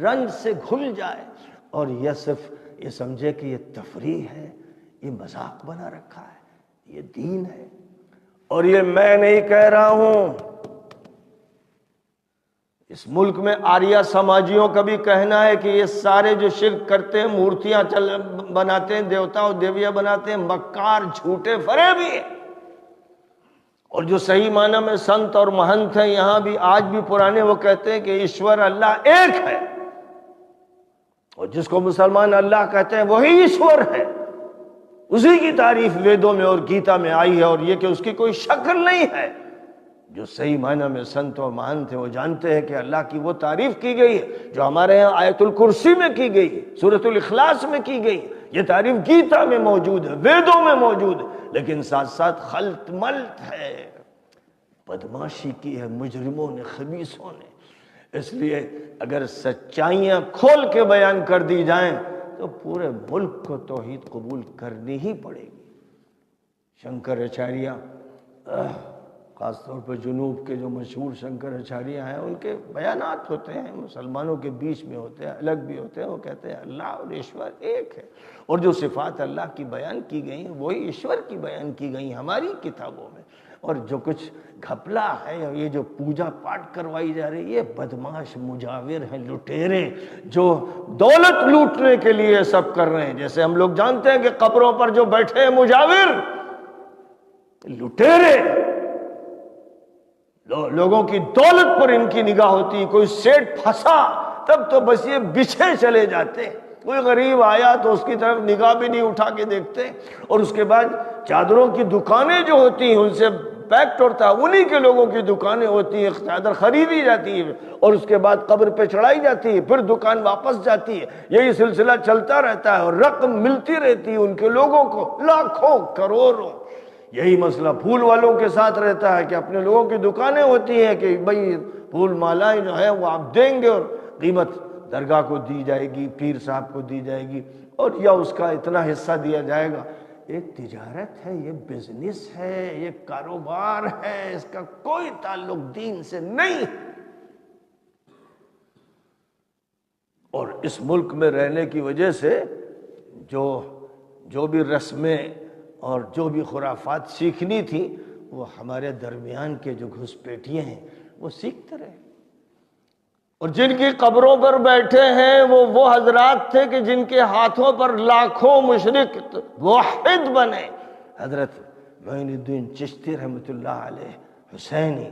رنج سے گھل جائے اور یا صرف یہ سمجھے کہ یہ تفریح ہے، یہ مذاق بنا رکھا ہے، یہ دین ہے۔ اور یہ میں نہیں کہہ رہا ہوں، اس ملک میں آریہ سماجیوں کا بھی کہنا ہے کہ یہ سارے جو شرک کرتے ہیں، مورتیاں بناتے ہیں، دیوتا اور دیویاں بناتے ہیں، مکار جھوٹے فریبی ہیں۔ اور جو صحیح معنی میں سنت اور مہنت ہیں یہاں بھی آج بھی پرانے، وہ کہتے ہیں کہ ایشور اللہ ایک ہے، اور جس کو مسلمان اللہ کہتے ہیں وہی ایشور ہے، اسی کی تعریف ویدوں میں اور گیتا میں آئی ہے، اور یہ کہ اس کی کوئی شکل نہیں ہے۔ جو صحیح معنی میں سنت اور مہنت ہیں وہ جانتے ہیں کہ اللہ کی وہ تعریف کی گئی ہے جو ہمارے ہاں آیت الکرسی میں کی گئی، سورۃ الاخلاص میں کی گئی، یہ تعریف گیتا میں موجود ہے، ویدوں میں موجود ہے، لیکن ساتھ ساتھ خلط ملط ہے، بدماشی کی ہے مجرموں نے، خبیثوں نے۔ اس لیے اگر سچائیاں کھول کے بیان کر دی جائیں تو پورے ملک کو توحید قبول کرنی ہی پڑے گی۔ شنکراچاریہ، خاص طور پر جنوب کے جو مشہور شنکراچاریہ ہیں، ان کے بیانات ہوتے ہیں، مسلمانوں کے بیچ میں ہوتے ہیں، الگ بھی ہوتے ہیں، وہ کہتے ہیں اللہ اور ایشور ایک ہے، اور جو صفات اللہ کی بیان کی گئی ہیں وہی ایشور کی بیان کی گئی ہماری کتابوں میں۔ اور جو کچھ گھپلا ہے، یہ جو پوجا پاٹ کروائی جا رہی ہے، یہ بدماش مجاور ہیں، لٹیرے جو دولت لوٹنے کے لیے سب کر رہے ہیں۔ جیسے ہم لوگ جانتے ہیں کہ قبروں پر جو بیٹھے ہیں مجاور، لٹیرے، لوگوں کی دولت پر ان کی نگاہ ہوتی ہے۔ کوئی سیٹ پھنسا تب تو بس یہ بچھے چلے جاتے، کوئی غریب آیا تو اس کی طرف نگاہ بھی نہیں اٹھا کے دیکھتے، اور اس کے بعد چادروں کی دکانیں جو ہوتی ہیں ان سے پیکٹ ہوتا ہے، انہی کے لوگوں کی دکانیں ہوتی ہیں، چادر خریدی جاتی ہے اور اس کے بعد قبر پہ چڑھائی جاتی ہے، پھر دکان واپس جاتی ہے، یہی سلسلہ چلتا رہتا ہے، اور رقم ملتی رہتی ہے ان کے لوگوں کو، لاکھوں کروڑوں۔ یہی مسئلہ پھول والوں کے ساتھ رہتا ہے کہ اپنے لوگوں کی دکانیں ہوتی ہیں کہ بھئی پھول مالائیں جو ہے وہ آپ دیں گے اور قیمت درگاہ کو دی جائے گی، پیر صاحب کو دی جائے گی، اور یا اس کا اتنا حصہ دیا جائے گا۔ ایک تجارت ہے، یہ بزنس ہے، یہ کاروبار ہے، اس کا کوئی تعلق دین سے نہیں۔ اور اس ملک میں رہنے کی وجہ سے جو بھی رسمیں اور جو بھی خرافات سیکھنی تھی وہ ہمارے درمیان کے جو گھسپیٹیاں ہیں وہ سیکھتے رہے، اور جن کی قبروں پر بیٹھے ہیں وہ حضرات تھے کہ جن کے ہاتھوں پر لاکھوں مشرک موحد بنے۔ حضرت معین الدین چشتی رحمۃ اللہ علیہ حسینی،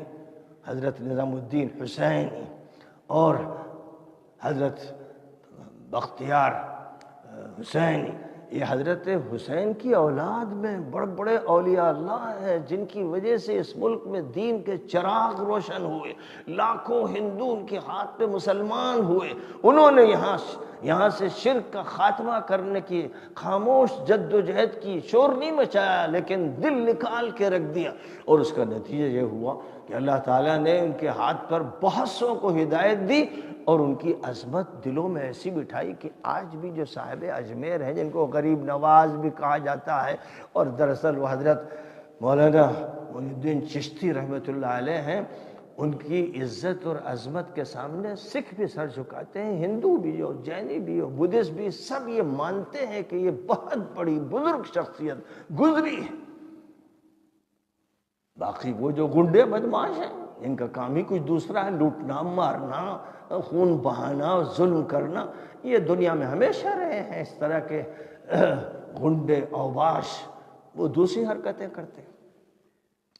حضرت نظام الدین حسینی، اور حضرت بختیار حسینی، یہ حضرت حسین کی اولاد میں بڑے بڑے اولیاء اللہ ہیں جن کی وجہ سے اس ملک میں دین کے چراغ روشن ہوئے، لاکھوں ہندو ان کے ہاتھ پہ مسلمان ہوئے۔ انہوں نے یہاں سے شرک کا خاتمہ کرنے کی خاموش جد و جہد کی، شور نہیں مچایا لیکن دل نکال کے رکھ دیا، اور اس کا نتیجہ یہ ہوا کہ اللہ تعالیٰ نے ان کے ہاتھ پر بہت سو کو ہدایت دی، اور ان کی عظمت دلوں میں ایسی بٹھائی کہ آج بھی جو صاحب اجمیر ہیں، جن کو غریب نواز بھی کہا جاتا ہے، اور دراصل وہ حضرت مولانا معین الدین چشتی رحمۃ اللہ علیہ ہیں، ان کی عزت اور عظمت کے سامنے سکھ بھی سر جھکاتے ہیں، ہندو بھی ہو، جینی بھی ہو، بدھسٹ بھی، سب یہ مانتے ہیں کہ یہ بہت بڑی بزرگ شخصیت گزری ہے۔ باقی وہ جو گنڈے بدماش ہیں، ان کا کام ہی کچھ دوسرا ہے، لوٹنا، مارنا، خون بہانا، ظلم کرنا، یہ دنیا میں ہمیشہ رہے ہیں اس طرح کے گنڈے اوباش، وہ دوسری حرکتیں کرتے ہیں۔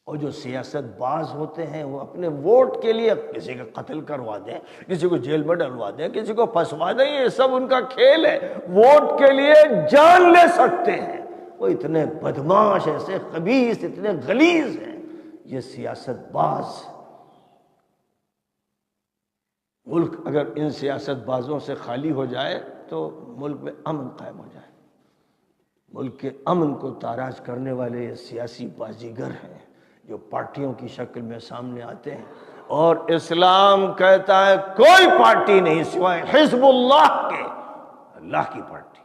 اور جو سیاست باز ہوتے ہیں وہ اپنے ووٹ کے لیے کسی کا قتل کروا دیں، کسی کو جیل میں ڈلوا دیں، کسی کو پھنسوا دیں، یہ سب ان کا کھیل ہے، ووٹ کے لیے جان لے سکتے ہیں۔ وہ اتنے بدماش، ایسے خبیث، اتنے غلیظ ہیں یہ سیاست باز۔ ملک اگر ان سیاست بازوں سے خالی ہو جائے تو ملک میں امن قائم ہو جائے۔ ملک کے امن کو تاراج کرنے والے یہ سیاسی بازیگر ہیں جو پارٹیوں کی شکل میں سامنے آتے ہیں، اور اسلام کہتا ہے کوئی پارٹی نہیں سوائے حزب اللہ کے، اللہ کی پارٹی۔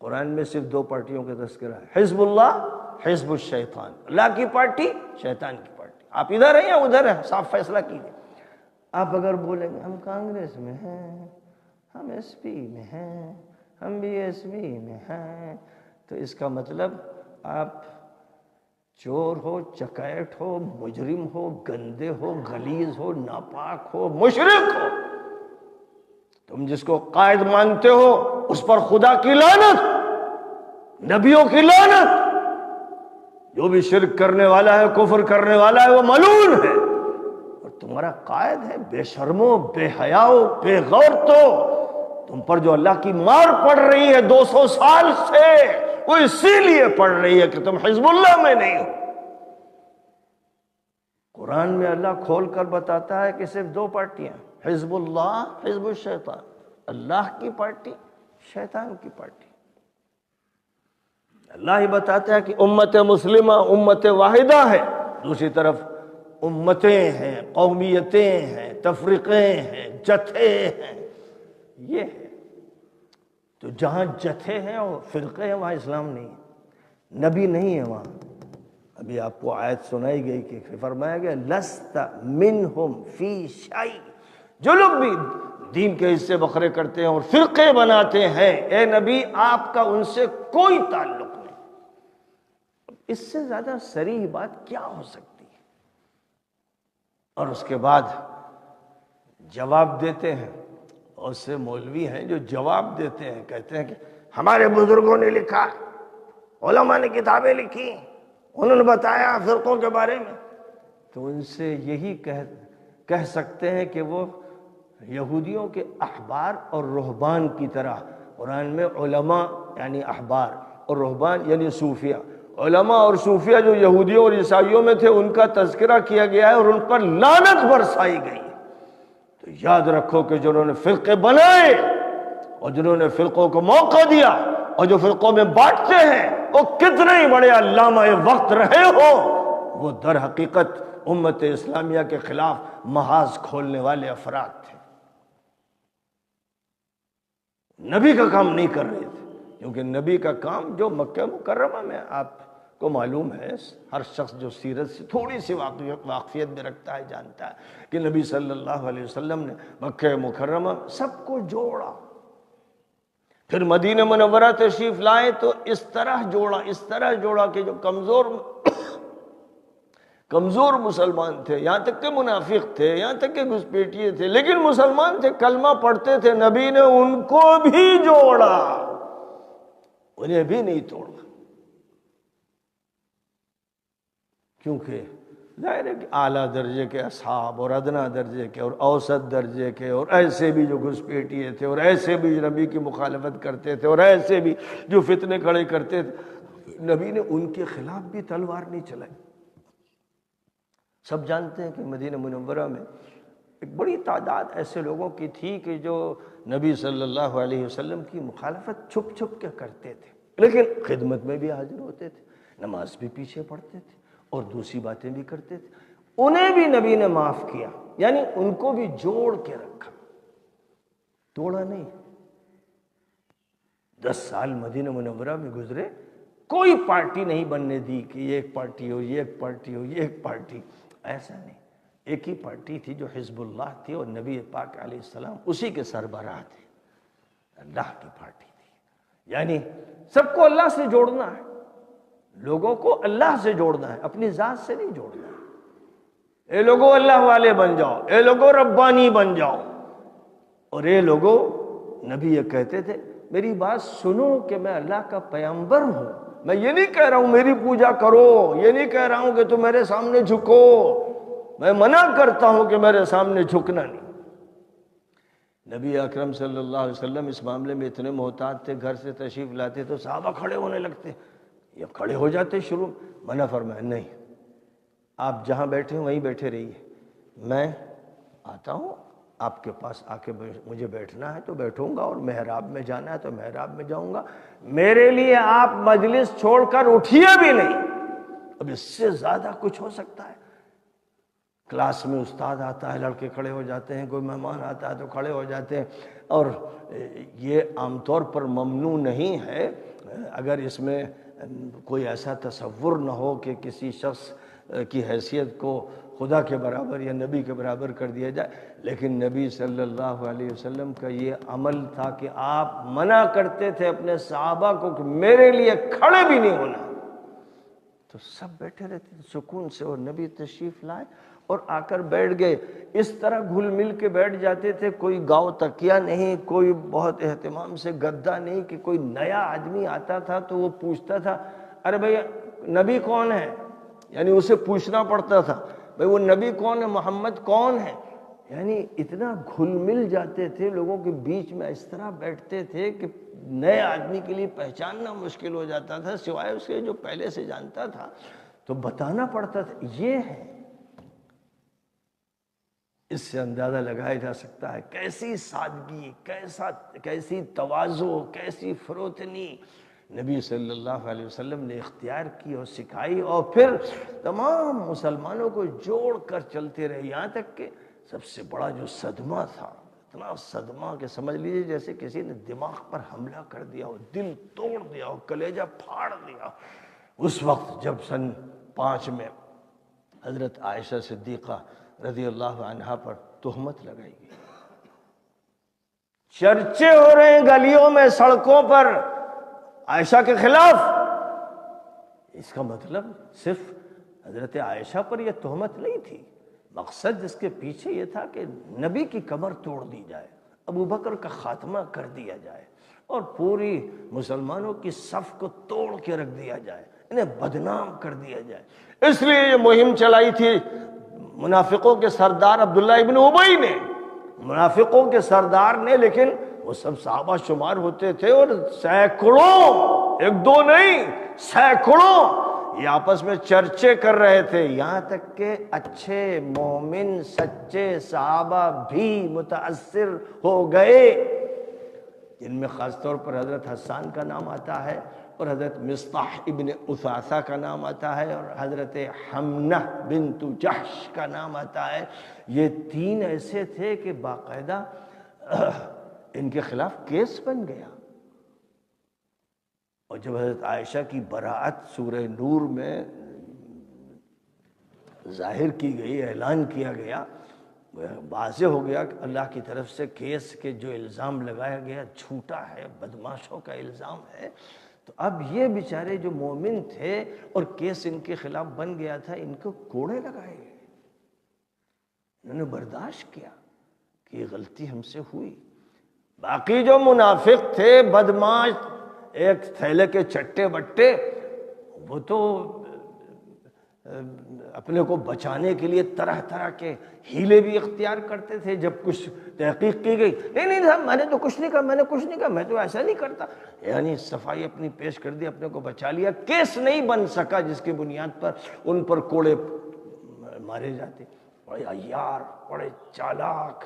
قرآن میں صرف دو پارٹیوں کا تذکرہ ہے، حزب اللہ، حزب الشیطان، اللہ کی پارٹی، شیطان کی پارٹی۔ آپ ادھر ہیں یا ادھر ہیں، صاف فیصلہ کیجیے۔ آپ اگر بولیں گے ہم کانگریس میں ہیں، ہم ایس پی میں ہیں، ہم بی ایس پی میں ہیں، تو اس کا مطلب آپ چور ہو، چکیٹ ہو، مجرم ہو، گندے ہو، غلیظ ہو، ناپاک ہو، مشرک ہو۔ تم جس کو قائد مانتے ہو اس پر خدا کی لعنت، نبیوں کی لعنت۔ جو بھی شرک کرنے والا ہے، کفر کرنے والا ہے، وہ ملعون ہے۔ اور تمہارا قائد ہے بے شرمو، بے حیاؤ، بے غیرتو، تم پر جو اللہ کی مار پڑ رہی ہے 200 سال سے، وہ اسی لیے پڑ رہی ہے کہ تم حزب اللہ میں نہیں ہو۔ قرآن میں اللہ کھول کر بتاتا ہے کہ صرف دو پارٹیاں، حزب اللہ، حزب الشیطان، اللہ کی پارٹی، شیطان کی پارٹی۔ اللہ ہی بتاتا ہے کہ امت مسلمہ امت واحدہ ہے، دوسری طرف امتیں ہیں، قومیتیں ہیں، تفریقے ہیں، جتھے ہیں، یہ ہے۔ تو جہاں جتھے ہیں اور فرقے ہیں وہاں اسلام نہیں ہے، نبی نہیں ہے وہاں۔ ابھی آپ کو آیت سنائی گئی کہ فرمایا گیا لست منہم فی شیء، جو لوگ بھی دین کے حصے بکھرے کرتے ہیں اور فرقے بناتے ہیں، اے نبی آپ کا ان سے کوئی تعلق نہیں۔ اس سے زیادہ صریح بات کیا ہو سکتی ہے؟ اور اس کے بعد جواب دیتے ہیں، اور سے مولوی ہیں جو جواب دیتے ہیں، کہتے ہیں کہ ہمارے بزرگوں نے لکھا، علماء نے کتابیں لکھی، انہوں نے بتایا فرقوں کے بارے میں۔ تو ان سے یہی کہہ سکتے ہیں کہ وہ یہودیوں کے احبار اور رہبان کی طرح، قرآن میں علماء یعنی احبار اور رہبان یعنی صوفیہ، علماء اور صوفیہ جو یہودیوں اور عیسائیوں میں تھے ان کا تذکرہ کیا گیا ہے اور ان پر لعنت برسائی گئی۔ تو یاد رکھو کہ جنہوں نے فرقے بنائے اور جنہوں نے فرقوں کو موقع دیا اور جو فرقوں میں بانٹتے ہیں، وہ کتنے ہی بڑے علامہ وقت رہے ہو، وہ در حقیقت امت اسلامیہ کے خلاف محاذ کھولنے والے افراد تھے، نبی کا کام نہیں کر رہے تھے۔ کیونکہ نبی کا کام جو مکہ مکرمہ میں آپ کو معلوم ہے، ہر شخص جو سیرت سے تھوڑی سی واقفیت میں رکھتا ہے جانتا ہے کہ نبی صلی اللہ علیہ وسلم نے مکہ مکرمہ سب کو جوڑا، پھر مدینہ منورہ تشریف لائے تو اس طرح جوڑا کہ جو کمزور مسلمان تھے، یہاں تک کہ منافق تھے، یہاں تک کہ گھسپیٹیے تھے، لیکن مسلمان تھے، کلمہ پڑھتے تھے، نبی نے ان کو بھی جوڑا، انہیں بھی نہیں توڑا۔ کیونکہ ظاہر ہے کہ اعلیٰ درجے کے اصحاب اور ادنا درجے کے اور اوسط درجے کے اور ایسے بھی جو گھسپیٹیے تھے اور ایسے بھی جو نبی کی مخالفت کرتے تھے اور ایسے بھی جو فتنے کھڑے کرتے تھے، نبی نے ان کے خلاف بھی تلوار نہیں چلائی۔ سب جانتے ہیں کہ مدینہ منورہ میں ایک بڑی تعداد ایسے لوگوں کی تھی کہ جو نبی صلی اللہ علیہ وسلم کی مخالفت چھپ چھپ کے کرتے تھے، لیکن خدمت میں بھی حاضر ہوتے تھے، نماز بھی پیچھے پڑھتے تھے اور دوسری باتیں بھی کرتے تھے۔ انہیں بھی نبی نے معاف کیا، یعنی ان کو بھی جوڑ کے رکھا، توڑا نہیں۔ 10 سال مدینہ منورہ میں گزرے، کوئی پارٹی نہیں بننے دی کہ یہ ایک پارٹی ہو، یہ ایک پارٹی ہو، یہ ایک پارٹی، ایسا نہیں۔ ایک ہی پارٹی تھی جو حزب اللہ تھی، اور نبی پاک علیہ السلام اسی کے سربراہ تھے، اللہ کی پارٹی تھی۔ یعنی سب کو اللہ سے جوڑنا ہے، لوگوں کو اللہ سے جوڑنا ہے، اپنی ذات سے نہیں جوڑنا ہے۔ اے لوگوں اللہ والے بن جاؤ، اے لوگوں ربانی بن جاؤ، اور اے لوگوں، نبی یہ کہتے تھے میری بات سنو کہ میں اللہ کا پیغمبر ہوں، میں یہ نہیں کہہ رہا ہوں میری پوجا کرو، یہ نہیں کہہ رہا ہوں کہ تم میرے سامنے جھکو، میں منع کرتا ہوں کہ میرے سامنے جھکنا نہیں۔ نبی اکرم صلی اللہ علیہ وسلم اس معاملے میں اتنے محتاط تھے، گھر سے تشریف لاتے تو صحابہ کھڑے ہونے لگتے، یہ کھڑے ہو جاتے شروع، منع فرمایا نہیں، آپ جہاں بیٹھے ہیں وہیں بیٹھے رہیے، میں آتا ہوں آپ کے پاس آ کے مجھے بیٹھنا ہے تو بیٹھوں گا، اور محراب میں جانا ہے تو محراب میں جاؤں گا، میرے لیے آپ مجلس چھوڑ کر اٹھیے بھی نہیں۔ اب اس سے زیادہ کچھ ہو سکتا ہے؟ کلاس میں استاد آتا ہے، لڑکے کھڑے ہو جاتے ہیں، کوئی مہمان آتا ہے تو کھڑے ہو جاتے ہیں، اور یہ عام طور پر ممنوع نہیں ہے، اگر اس میں کوئی ایسا تصور نہ ہو کہ کسی شخص کی حیثیت کو خدا کے برابر یا نبی کے برابر کر دیا جائے، لیکن نبی صلی اللہ علیہ وسلم کا یہ عمل تھا کہ آپ منع کرتے تھے اپنے صحابہ کو کہ میرے لیے کھڑے بھی نہیں ہونا، تو سب بیٹھے رہتے تھے سکون سے، اور نبی تشریف لائے اور آ کر بیٹھ گئے، اس طرح گھل مل کے بیٹھ جاتے تھے، کوئی گاؤ تکیہ نہیں، کوئی بہت اہتمام سے گدا نہیں، کہ کوئی نیا آدمی آتا تھا تو وہ پوچھتا تھا ارے بھئی نبی کون ہے، یعنی اسے پوچھنا پڑتا تھا بھئی وہ نبی کون ہے، محمد کون ہے، یعنی اتنا گھل مل جاتے تھے لوگوں کے بیچ میں، اس طرح بیٹھتے تھے کہ نئے آدمی کے لیے پہچاننا مشکل ہو جاتا تھا، سوائے اس کے جو پہلے سے جانتا تھا تو بتانا پڑتا تھا یہ ہے۔ اس سے اندازہ لگایا جا سکتا ہے کیسی سادگی، کیسی تواضع، کیسی فروتنی نبی صلی اللہ علیہ وسلم نے اختیار کی اور سکھائی، اور پھر تمام مسلمانوں کو جوڑ کر چلتے رہے، یہاں تک کہ سب سے بڑا جو صدمہ تھا، اتنا صدمہ کہ سمجھ لیجیے جیسے کسی نے دماغ پر حملہ کر دیا ہو، دل توڑ دیا ہو، کلیجہ پھاڑ دیا، اس وقت جب سن 5 میں حضرت عائشہ صدیقہ رضی اللہ عنہا پر تہمت لگائی گئی، چرچے ہو رہے ہیں گلیوں میں، سڑکوں پر عائشہ کے خلاف۔ اس کا مطلب صرف حضرت عائشہ پر یہ تہمت نہیں تھی، مقصد اس کے پیچھے یہ تھا کہ نبی کی کمر توڑ دی جائے، ابو بکر کا خاتمہ کر دیا جائے، اور پوری مسلمانوں کی صف کو توڑ کے رکھ دیا جائے، انہیں بدنام کر دیا جائے۔ اس لیے یہ مہم چلائی تھی منافقوں کے سردار عبداللہ ابن ابی نے، منافقوں کے سردار نے، لیکن وہ سب صحابہ شمار ہوتے تھے، اور سینکڑوں، ایک دو نہیں سینکڑوں یہ آپس میں چرچے کر رہے تھے، یہاں تک کہ اچھے مومن سچے صحابہ بھی متاثر ہو گئے، جن میں خاص طور پر حضرت حسان کا نام آتا ہے، اور حضرت مصطح ابن اثاثہ کا نام آتا ہے، اور حضرت حمنہ بنت جحش کا نام آتا ہے۔ یہ 3 ایسے تھے کہ باقاعدہ ان کے خلاف کیس بن گیا، اور جب حضرت عائشہ کی براءت سورہ نور میں ظاہر کی گئی، اعلان کیا گیا، واضح ہو گیا کہ اللہ کی طرف سے کیس کے جو الزام لگایا گیا جھوٹا ہے، بدماشوں کا الزام ہے، تو اب یہ بیچارے جو مومن تھے اور کیس ان کے خلاف بن گیا تھا، ان کو کوڑے لگائے گئے، انہوں نے برداشت کیا کہ یہ غلطی ہم سے ہوئی۔ باقی جو منافق تھے، بدماش، ایک تھیلے کے چٹے بٹے، وہ تو اپنے کو بچانے کے لیے طرح طرح کے ہیلے بھی اختیار کرتے تھے۔ جب کچھ تحقیق کی گئی، نہیں صاحب میں نے تو کچھ نہیں کہا، میں تو ایسا نہیں کرتا، یعنی صفائی اپنی پیش کر دی، اپنے کو بچا لیا، کیس نہیں بن سکا جس کی بنیاد پر ان پر کوڑے مارے جاتے۔ بڑے عیار، بڑے چالاک،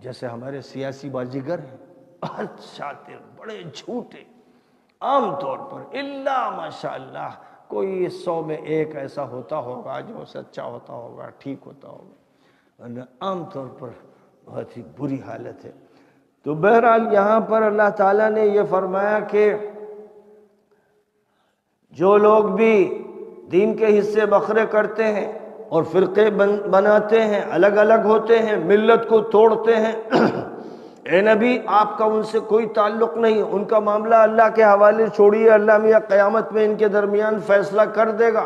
جیسے ہمارے سیاسی بازیگر ہیں، بہت شاطر، بڑے جھوٹے، عام طور پر الا ماشاءاللہ کوئی 100 میں 1 ایسا ہوتا ہوگا جو سچا ہوتا ہوگا، ٹھیک ہوتا ہوگا، ورنہ عام طور پر بہت ہی بری حالت ہے۔ تو بہرحال یہاں پر اللہ تعالیٰ نے یہ فرمایا کہ جو لوگ بھی دین کے حصے بکھرے کرتے ہیں اور فرقے بناتے ہیں، الگ الگ ہوتے ہیں، ملت کو توڑتے ہیں۔ اے نبی آپ کا ان سے کوئی تعلق نہیں، ان کا معاملہ اللہ کے حوالے چھوڑیے، اللہ میاں قیامت میں ان کے درمیان فیصلہ کر دے گا۔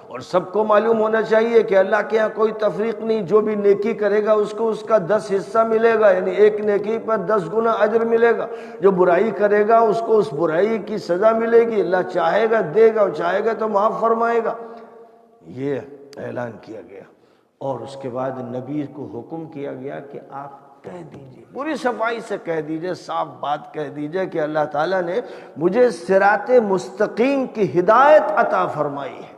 اور سب کو معلوم ہونا چاہیے کہ اللہ کے ہاں کوئی تفریق نہیں، جو بھی نیکی کرے گا اس کو اس کا 10 حصہ ملے گا، یعنی ایک نیکی پر 10 گنا اجر ملے گا۔ جو برائی کرے گا اس کو اس برائی کی سزا ملے گی، اللہ چاہے گا دے گا اور چاہے گا تو معاف فرمائے گا۔ یہ اعلان کیا گیا، اور اس کے بعد نبی کو حکم کیا گیا کہ آپ کہہ دیجئے، پوری صفائی سے کہہ دیجئے، صاف بات کہہ دیجئے کہ اللہ تعالیٰ نے مجھے صراط مستقیم کی ہدایت عطا فرمائی ہے۔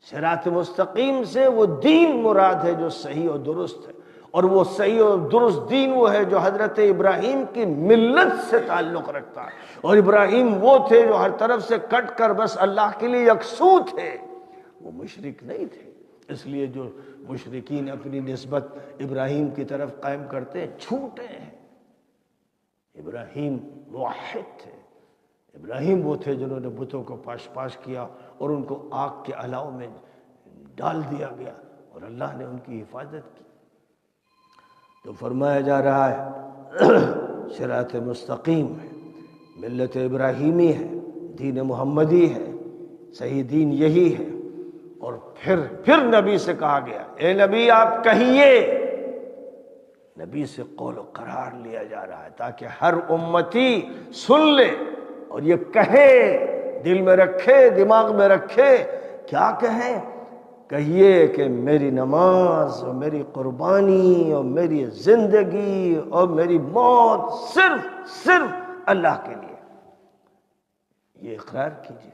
صراط مستقیم سے وہ دین مراد ہے جو صحیح اور درست ہے، اور وہ صحیح اور درست دین وہ ہے جو حضرت ابراہیم کی ملت سے تعلق رکھتا ہے، اور ابراہیم وہ تھے جو ہر طرف سے کٹ کر بس اللہ کے لیے یکسو تھے، وہ مشرک نہیں تھے۔ اس لیے جو مشرکین اپنی نسبت ابراہیم کی طرف قائم کرتے ہیں جھوٹے ہیں۔ ابراہیم موحد تھے، ابراہیم وہ تھے جنہوں نے بتوں کو پاش پاش کیا اور ان کو آگ کے الاؤ میں ڈال دیا گیا، اور اللہ نے ان کی حفاظت کی۔ تو فرمایا جا رہا ہے صراط مستقیم ہے، ملت ابراہیمی ہے، دین محمدی ہے، صحیح دین یہی ہے۔ اور پھر نبی سے کہا گیا، اے نبی آپ کہیے، نبی سے قول و قرار لیا جا رہا ہے تاکہ ہر امتی سن لے اور یہ کہے، دل میں رکھے، دماغ میں رکھے۔ کیا کہیں؟ کہیے کہ میری نماز اور میری قربانی اور میری زندگی اور میری موت صرف اللہ کے لیے۔ یہ اقرار کیجیے،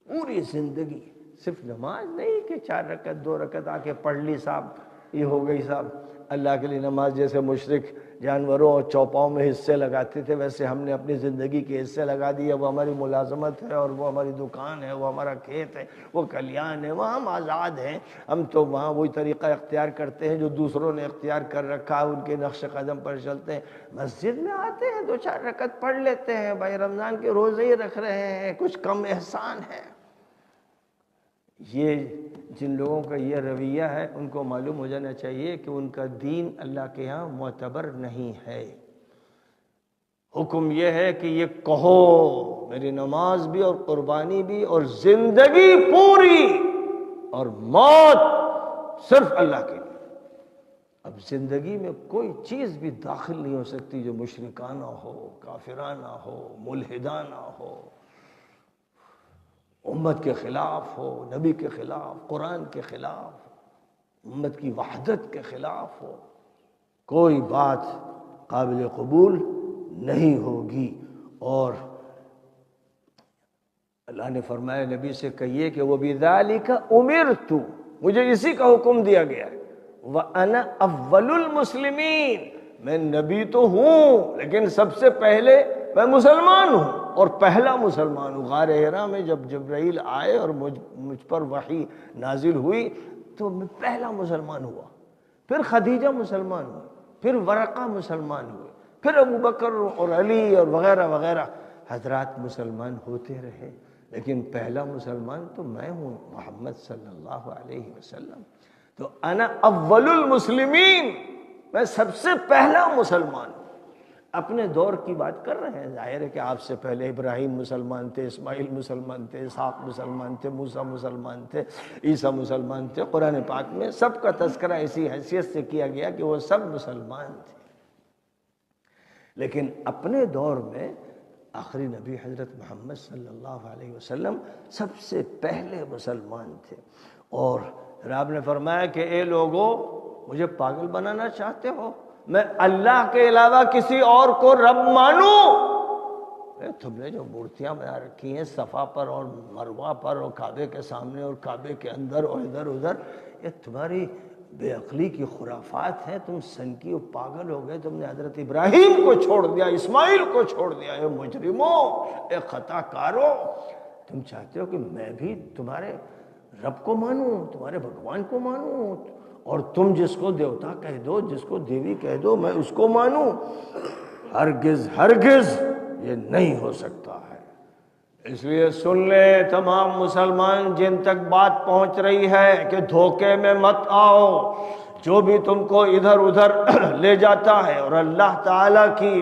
پوری زندگی، صرف نماز نہیں کہ 4 رکعت 2 رکعت آ کے پڑھ لی صاحب، یہ ہو گئی صاحب اللہ کے لیے نماز۔ جیسے مشرک جانوروں اور چوپاؤں میں حصے لگاتے تھے، ویسے ہم نے اپنی زندگی کے حصے لگا دیے۔ وہ ہماری ملازمت ہے، اور وہ ہماری دکان ہے، وہ ہمارا کھیت ہے، وہ کلیان ہے، وہاں ہم آزاد ہیں۔ ہم تو وہاں وہی طریقہ اختیار کرتے ہیں جو دوسروں نے اختیار کر رکھا ہے، ان کے نقش قدم پر چلتے ہیں۔ مسجد میں آتے ہیں، 2-4 رکعت پڑھ لیتے ہیں، بھائی رمضان کے روزے ہی رکھ رہے ہیں، کچھ کم احسان ہے۔ یہ جن لوگوں کا یہ رویہ ہے ان کو معلوم ہو جانا چاہیے کہ ان کا دین اللہ کے ہاں معتبر نہیں ہے۔ حکم یہ ہے کہ یہ کہو، میری نماز بھی اور قربانی بھی اور زندگی پوری اور موت صرف اللہ کے لیے۔ اب زندگی میں کوئی چیز بھی داخل نہیں ہو سکتی جو مشرکانہ ہو، کافرانہ ہو، ملحدانہ ہو، امت کے خلاف ہو، نبی کے خلاف، قرآن کے خلاف، امت کی وحدت کے خلاف ہو، کوئی بات قابل قبول نہیں ہوگی۔ اور اللہ نے فرمایا نبی سے کہیے کہ وَبِذَلِكَ أُمِرْتُ، مجھے اسی کا حکم دیا گیا ہے، وَأَنَا أَوَّلُ الْمُسْلِمِينَ، میں نبی تو ہوں لیکن سب سے پہلے میں مسلمان ہوں اور پہلا مسلمان ہوں۔ غار حرا میں جب جبرائیل آئے اور مجھ پر وحی نازل ہوئی تو میں پہلا مسلمان ہوا، پھر خدیجہ مسلمان ہوئی، پھر ورقہ مسلمان ہوئے، پھر ابو بکر اور علی اور وغیرہ وغیرہ حضرات مسلمان ہوتے رہے، لیکن پہلا مسلمان تو میں ہوں، محمد صلی اللہ علیہ وسلم۔ تو انا اول المسلمین، میں سب سے پہلا مسلمان ہوں۔ اپنے دور کی بات کر رہے ہیں، ظاہر ہے کہ آپ سے پہلے ابراہیم مسلمان تھے، اسماعیل مسلمان تھے، اسحاق مسلمان تھے، موسیٰ مسلمان تھے، عیسیٰ مسلمان تھے۔ قرآن پاک میں سب کا تذکرہ اسی حیثیت سے کیا گیا کہ وہ سب مسلمان تھے، لیکن اپنے دور میں آخری نبی حضرت محمد صلی اللہ علیہ وسلم سب سے پہلے مسلمان تھے۔ اور رب نے فرمایا کہ اے لوگو، مجھے پاگل بنانا چاہتے ہو؟ میں اللہ کے علاوہ کسی اور کو رب مانوں؟ تم نے جو مورتیاں بنا رکھی ہیں صفا پر اور مروہ پر اور کعبے کے سامنے اور کعبے کے اندر اور ادھر ادھر، یہ تمہاری بے عقلی کی خرافات ہیں، تم سنکی و پاگل ہو گئے۔ تم نے حضرت ابراہیم کو چھوڑ دیا، اسماعیل کو چھوڑ دیا۔ اے مجرموں، اے خطا کارو، تم چاہتے ہو کہ میں بھی تمہارے رب کو مانوں، تمہارے بھگوان کو مانوں، اور تم جس کو دیوتا کہہ دو، جس کو دیوی کہہ دو، میں اس کو مانوں؟ ہرگز ہرگز یہ نہیں ہو سکتا ہے۔ اس لیے سن لے تمام مسلمان جن تک بات پہنچ رہی ہے کہ دھوکے میں مت آؤ، جو بھی تم کو ادھر ادھر لے جاتا ہے اور اللہ تعالیٰ کی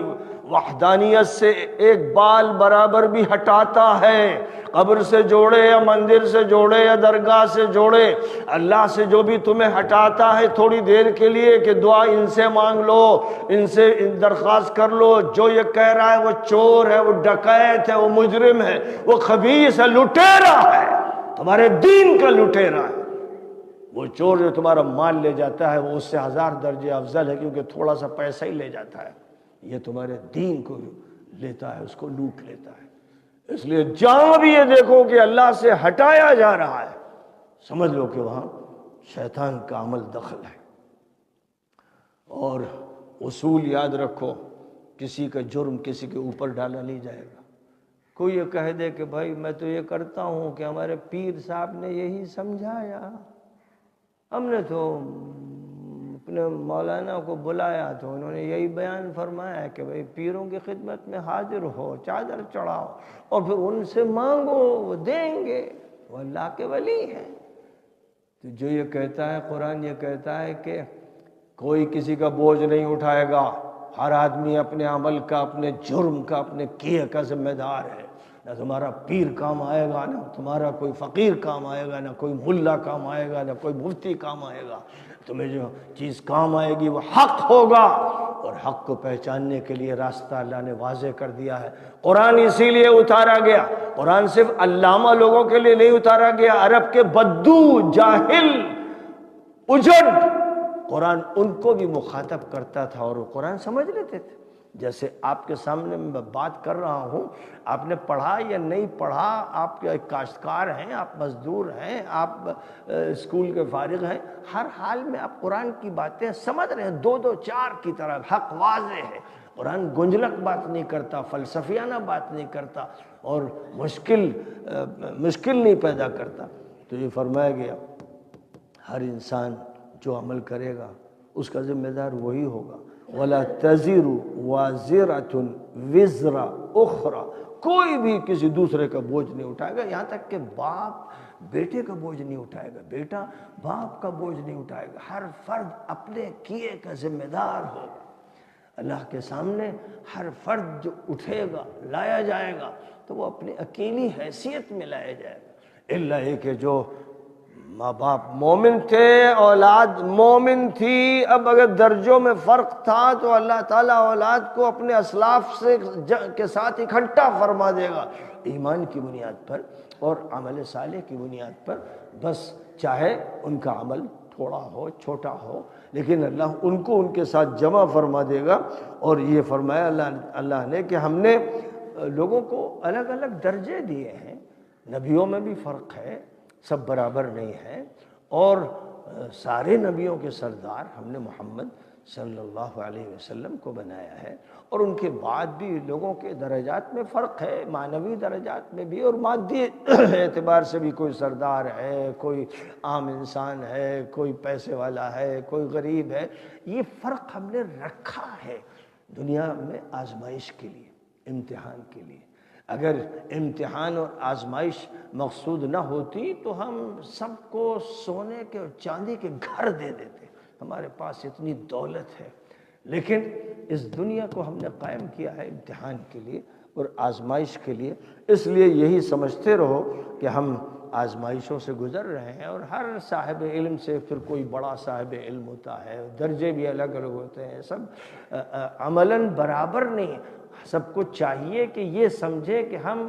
وحدانیت سے ایک بال برابر بھی ہٹاتا ہے، قبر سے جوڑے یا مندر سے جوڑے یا درگاہ سے جوڑے، اللہ سے جو بھی تمہیں ہٹاتا ہے تھوڑی دیر کے لیے کہ دعا ان سے مانگ لو، ان سے درخواست کر لو، جو یہ کہہ رہا ہے وہ چور ہے، وہ ڈکیت ہے، وہ مجرم ہے، وہ خبیث ہے، لٹیرا ہے، تمہارے دین کا لٹیرا ہے۔ وہ چور جو تمہارا مال لے جاتا ہے وہ اس سے 1000 درجے افضل ہے، کیونکہ تھوڑا سا پیسہ ہی لے جاتا ہے، یہ تمہارے دین کو لیتا ہے، اس کو لوٹ لیتا ہے۔ اس لیے جہاں بھی یہ دیکھو کہ اللہ سے ہٹایا جا رہا ہے، سمجھ لو کہ وہاں شیطان کا عمل دخل ہے۔ اور اصول یاد رکھو، کسی کا جرم کسی کے اوپر ڈالا نہیں جائے گا۔ کوئی یہ کہہ دے کہ بھائی میں تو یہ کرتا ہوں کہ ہمارے پیر صاحب نے یہی سمجھایا، ہم نے تو اپنے مولانا کو بلایا تو انہوں نے یہی بیان فرمایا کہ بھئی پیروں کی خدمت میں حاضر ہو، چادر چڑھاؤ اور پھر ان سے مانگو، وہ دیں گے، وہ اللہ کے ولی ہیں۔ تو جو یہ کہتا ہے، قرآن یہ کہتا ہے کہ کوئی کسی کا بوجھ نہیں اٹھائے گا، ہر آدمی اپنے عمل کا، اپنے جرم کا، اپنے کیے کا ذمہ دار ہے۔ نہ تمہارا پیر کام آئے گا، نہ تمہارا کوئی فقیر کام آئے گا، نہ کوئی ملا کام آئے گا، نہ کوئی مفتی کام آئے گا۔ تمہیں جو چیز کام آئے گی وہ حق ہوگا، اور حق کو پہچاننے کے لیے راستہ اللہ نے واضح کر دیا ہے۔ قرآن اسی لیے اتارا گیا، قرآن صرف علامہ لوگوں کے لیے نہیں اتارا گیا، عرب کے بدو، جاہل، اجڑ، قرآن ان کو بھی مخاطب کرتا تھا اور وہ قرآن سمجھ لیتے تھے۔ جیسے آپ کے سامنے میں بات کر رہا ہوں، آپ نے پڑھا یا نہیں پڑھا، آپ کے کاشتکار ہیں، آپ مزدور ہیں، آپ اسکول کے فارغ ہیں، ہر حال میں آپ قرآن کی باتیں سمجھ رہے ہیں، دو دو چار کی طرح، حق واضح ہے۔ قرآن گنجلک بات نہیں کرتا، فلسفیانہ بات نہیں کرتا، اور مشکل نہیں پیدا کرتا۔ تو یہ فرمایا گیا ہر انسان جو عمل کرے گا اس کا ذمہ دار وہی ہوگا۔ وَلَا تَزِرُ وَازِرَةٌ وِزْرَ أُخْرَى، کوئی بھی کسی دوسرے کا بوجھ نہیں اٹھائے گا، یہاں تک کہ باپ بیٹے کا بوجھ نہیں اٹھائے گا، بیٹا باپ کا بوجھ نہیں اٹھائے گا۔ ہر فرد اپنے کیے کا ذمہ دار ہوگا۔ اللہ کے سامنے ہر فرد جو اٹھے گا، لایا جائے گا، تو وہ اپنی اکیلی حیثیت میں لایا جائے گا، الا یہ کہ جو ماں باپ مومن تھے، اولاد مومن تھی۔ اب اگر درجوں میں فرق تھا تو اللہ تعالیٰ اولاد کو اپنے اسلاف کے ساتھ اکٹھا فرما دے گا، ایمان کی بنیاد پر اور عمل صالح کی بنیاد پر، بس چاہے ان کا عمل تھوڑا ہو، چھوٹا ہو، لیکن اللہ ان کو ان کے ساتھ جمع فرما دے گا۔ اور یہ فرمایا اللہ نے کہ ہم نے لوگوں کو الگ الگ درجے دیے ہیں، نبیوں میں بھی فرق ہے، سب برابر نہیں ہیں، اور سارے نبیوں کے سردار ہم نے محمد صلی اللہ علیہ وسلم کو بنایا ہے، اور ان کے بعد بھی لوگوں کے درجات میں فرق ہے، معنوی درجات میں بھی اور مادی اعتبار سے بھی، کوئی سردار ہے، کوئی عام انسان ہے، کوئی پیسے والا ہے، کوئی غریب ہے۔ یہ فرق ہم نے رکھا ہے دنیا میں آزمائش کے لیے، امتحان کے لیے۔ اگر امتحان اور آزمائش مقصود نہ ہوتی تو ہم سب کو سونے کے اور چاندی کے گھر دے دیتے، ہمارے پاس اتنی دولت ہے، لیکن اس دنیا کو ہم نے قائم کیا ہے امتحان کے لیے اور آزمائش کے لیے۔ اس لیے یہی سمجھتے رہو کہ ہم آزمائشوں سے گزر رہے ہیں، اور ہر صاحب علم سے پھر کوئی بڑا صاحب علم ہوتا ہے، درجے بھی الگ الگ ہوتے ہیں، سب عملاً برابر نہیں۔ سب کو چاہیے کہ یہ سمجھے کہ ہم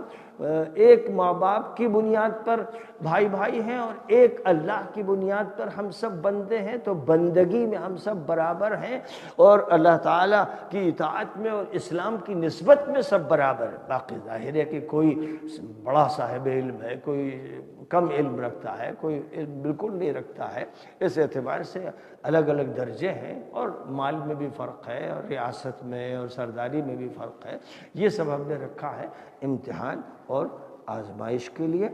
ایک ماں باپ کی بنیاد پر بھائی بھائی ہیں، اور ایک اللہ کی بنیاد پر ہم سب بندے ہیں، تو بندگی میں ہم سب برابر ہیں، اور اللہ تعالیٰ کی اطاعت میں اور اسلام کی نسبت میں سب برابر ہیں۔ باقی ظاہر ہے کہ کوئی بڑا صاحب علم ہے، کوئی کم علم رکھتا ہے، کوئی علم بالکل نہیں رکھتا ہے، اس اعتبار سے الگ الگ درجے ہیں، اور مال میں بھی فرق ہے، اور ریاست میں اور سرداری میں بھی فرق ہے۔ یہ سب ہم نے رکھا ہے امتحان اور آزمائش کے لیے،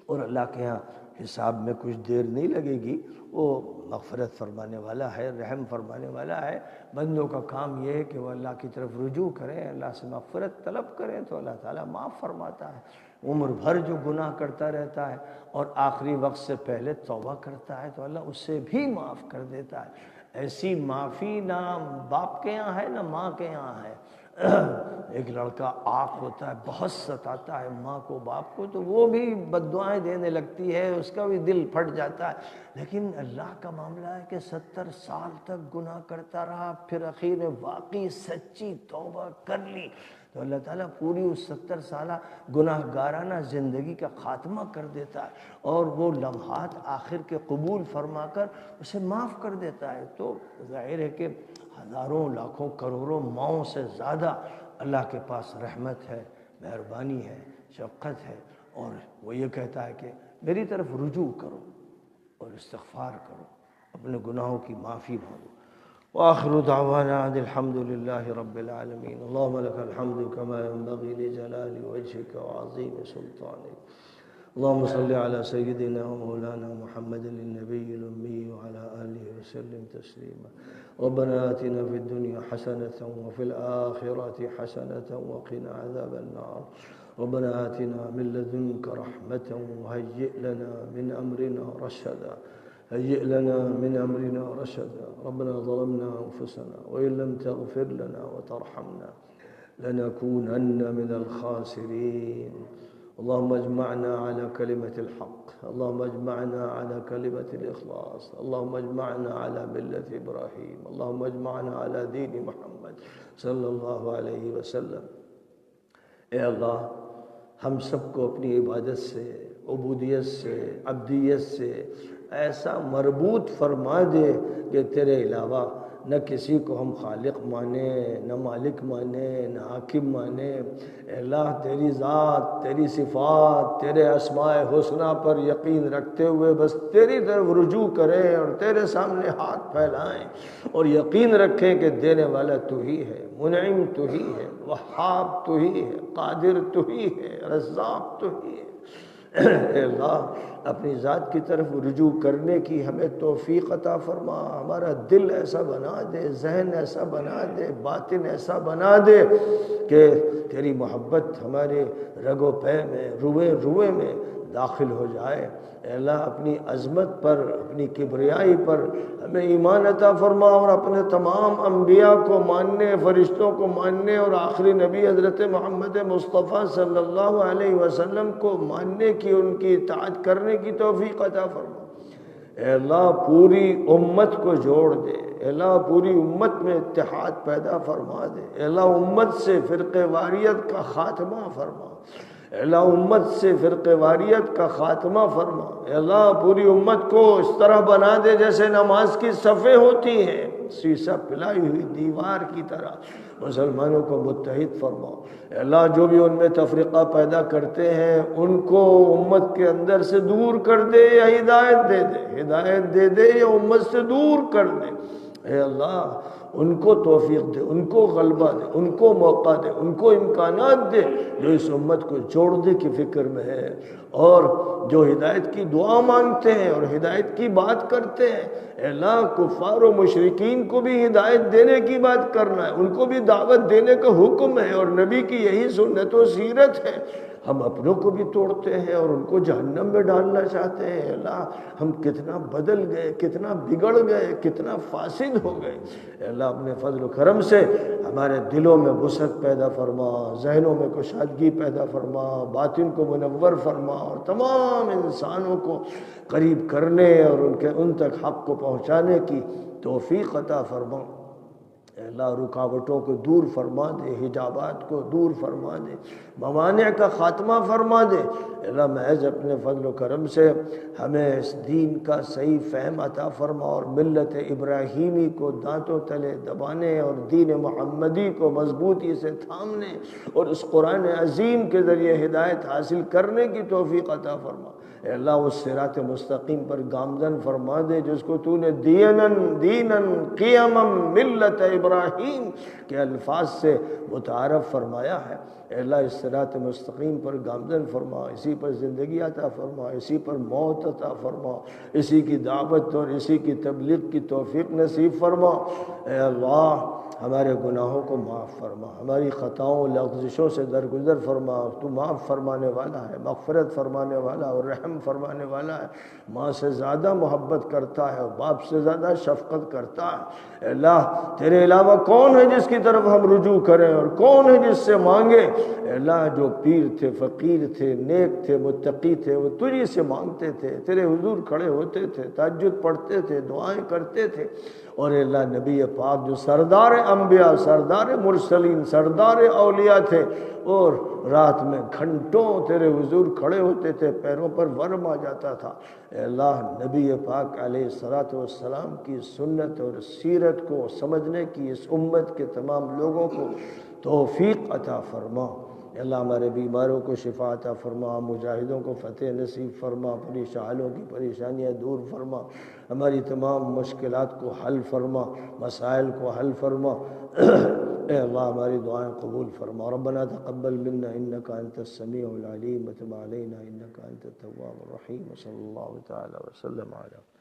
اور اللہ کے ہاں حساب میں کچھ دیر نہیں لگے گی، وہ مغفرت فرمانے والا ہے، رحم فرمانے والا ہے۔ بندوں کا کام یہ ہے کہ وہ اللہ کی طرف رجوع کریں، اللہ سے مغفرت طلب کریں تو اللہ تعالیٰ معاف فرماتا ہے۔ عمر بھر جو گناہ کرتا رہتا ہے اور آخری وقت سے پہلے توبہ کرتا ہے تو اللہ اسے بھی معاف کر دیتا ہے۔ ایسی معافی نہ باپ کے یہاں ہے نہ ماں کے یہاں ہے۔ ایک لڑکا عاق ہوتا ہے، بہت ستاتا ہے ماں کو باپ کو، تو وہ بھی بد دعائیں دینے لگتی ہے، اس کا بھی دل پھٹ جاتا ہے۔ لیکن اللہ کا معاملہ ہے کہ 70 سال تک گناہ کرتا رہا، پھر اخیر میں واقعی سچی توبہ کر لی تو اللہ تعالیٰ پوری اس 70 سالہ گناہ گارانہ زندگی کا خاتمہ کر دیتا ہے اور وہ لمحات آخر کے قبول فرما کر اسے معاف کر دیتا ہے۔ تو ظاہر ہے کہ ہزاروں لاکھوں کروڑوں ماؤں سے زیادہ اللہ کے پاس رحمت ہے، مہربانی ہے، شفقت ہے، اور وہ یہ کہتا ہے کہ میری طرف رجوع کرو اور استغفار کرو، اپنے گناہوں کی معافی مانگو۔ وآخر دعوانا ان الحمد للہ رب العالمین۔ اللہم لک الحمد کما ينبغی لجلال وجہک وعظیم سلطانک۔ اللہم صلی علی سیدنا ومولانا محمد النبی الامی وعلی آلہ وسلم تسلیما۔ ربنا آتنا فی الدنیا حسنة وفی الآخرة حسنة وقنا عذاب النار۔ ربنا آتنا من لدنک رحمة وهیئ لنا من امرنا رشدا، هيئ لنا من أمرنا رشدا۔ ربنا ظلمنا أنفسنا وإن لم تغفر لنا وترحمنا لنكونن من الخاسرين۔ اللهم اجمعنا على كلمة الحق، اللهم اجمعنا على كلمة الإخلاص، اللهم اجمعنا على ملة إبراهيم، اللهم اجمعنا على دين محمد صلی اللہ علیہ وسلم۔ اے اللہ، ہم سب کو اپنی عبادت سے، عبودیت سے، عبدیت سے ایسا مربوط فرما دے کہ تیرے علاوہ نہ کسی کو ہم خالق مانیں، نہ مالک مانیں، نہ حاکم مانیں۔ اے اللہ، تیری ذات، تیری صفات، تیرے اسماء حسنہ پر یقین رکھتے ہوئے بس تیری طرف رجوع کریں اور تیرے سامنے ہاتھ پھیلائیں اور یقین رکھیں کہ دینے والا تو ہی ہے، منعم تو ہی ہے، وہاب تو ہی ہے، قادر تو ہی ہے، رزاق تو ہی ہے۔ اے اللہ، اپنی ذات کی طرف رجوع کرنے کی ہمیں توفیق عطا فرما، ہمارا دل ایسا بنا دے، ذہن ایسا بنا دے، باطن ایسا بنا دے کہ تیری محبت ہمارے رگ و پے میں، روئے روئے میں داخل ہو جائے۔ اے اللہ، اپنی عظمت پر، اپنی کبریائی پر ہمیں ایمان عطا فرما اور اپنے تمام انبیاء کو ماننے، فرشتوں کو ماننے اور آخری نبی حضرت محمد مصطفیٰ صلی اللہ علیہ وسلم کو ماننے کی، ان کی اطاعت کرنے کی توفیق عطا فرما۔ اے اللہ، پوری امت کو جوڑ دے، اے اللہ پوری امت میں اتحاد پیدا فرما دے، اے اللہ امت سے فرقہ واریت کا خاتمہ فرما، اے اللہ امت سے فرقہ واریت کا خاتمہ فرما۔ اے اللہ پوری امت کو اس طرح بنا دے جیسے نماز کی صفیں ہوتی ہیں، سیسہ پلائی ہوئی دیوار کی طرح مسلمانوں کو متحد فرما۔ اے اللہ، جو بھی ان میں تفرقہ پیدا کرتے ہیں ان کو امت کے اندر سے دور کر دے یا ہدایت دے دے، ہدایت دے دے یا امت سے دور کر دے۔ اے اللہ، ان کو توفیق دے، ان کو غلبہ دے، ان کو موقع دے، ان کو امکانات دے جو اس امت کو جوڑنے کی فکر میں ہے اور جو ہدایت کی دعا مانگتے ہیں اور ہدایت کی بات کرتے ہیں۔ اے اللہ، کفار و مشرکین کو بھی ہدایت دینے کی بات کرنا ہے، ان کو بھی دعوت دینے کا حکم ہے اور نبی کی یہی سنت و سیرت ہے۔ ہم اپنوں کو بھی توڑتے ہیں اور ان کو جہنم میں ڈالنا چاہتے ہیں۔ اے اللہ، ہم کتنا بدل گئے، کتنا بگڑ گئے، کتنا فاسد ہو گئے۔ اے اللہ، اپنے فضل و کرم سے ہمارے دلوں میں وسعت پیدا فرما، ذہنوں میں کشادگی پیدا فرما، باطن کو منور فرما اور تمام انسانوں کو قریب کرنے اور ان تک حق کو پہنچانے کی توفیق عطا فرما۔ اے اللہ، رکاوٹوں کو دور فرما دے، حجابات کو دور فرما دے، موانع کا خاتمہ فرما دے۔ اے اللہ، محض اپنے فضل و کرم سے ہمیں اس دین کا صحیح فہم عطا فرما اور ملت ابراہیمی کو دانتوں تلے دبانے اور دین محمدی کو مضبوطی سے تھامنے اور اس قرآن عظیم کے ذریعے ہدایت حاصل کرنے کی توفیق عطا فرما۔ اے اللہ، اس صراط مستقیم پر گامزن فرما دے جس کو تو نے دینن قیما ملت ابراہیم ابراہیم کے الفاظ سے متعارف فرمایا ہے۔ اے اللہ اس صراط مستقیم پر گامزن فرما، اسی پر زندگی عطا فرما، اسی پر موت عطا فرما، اسی کی دعوت اور اسی کی تبلیغ کی توفیق نصیب فرما۔ اے اللہ ہمارے گناہوں کو معاف فرما، ہماری خطاؤں لغزشوں سے درگزر فرما۔ تو معاف فرمانے والا ہے، مغفرت فرمانے والا اور رحم فرمانے والا ہے۔ ماں سے زیادہ محبت کرتا ہے اور باپ سے زیادہ شفقت کرتا ہے۔ اے اللہ تیرے علاوہ کون ہے جس کی طرف ہم رجوع کریں اور کون ہے جس سے مانگے؟ اے اللہ جو پیر تھے، فقیر تھے، نیک تھے، متقی تھے، وہ تجھی سے مانگتے تھے، تیرے حضور کھڑے ہوتے تھے، تہجد پڑھتے تھے، دعائیں کرتے تھے۔ اور اے اللہ نبی پاک جو سردار انبیاء، سردار مرسلین، سردار اولیاء تھے، اور رات میں گھنٹوں تیرے حضور کھڑے ہوتے تھے، پیروں پر ورم آ جاتا تھا۔ اے اللہ نبی پاک علیہ الصلوۃ والسلام کی سنت اور سیرت کو سمجھنے کی اس امت کے تمام لوگوں کو توفیق عطا فرما۔ اے اللہ ہمارے بیماروں کو شفا عطا فرما، مجاہدوں کو فتح نصیب فرما، اپنی شاہلوں کی پریشانیاں دور فرما، ہماری تمام مشکلات کو حل فرما، مسائل کو حل فرما۔ اے اللہ ہماری دعائیں قبول فرما۔ ربنا تقبل منا انک انت السمیع العلیم وتب علینا انک انت التواب الرحیم، صلی اللہ تعالی وسلم علی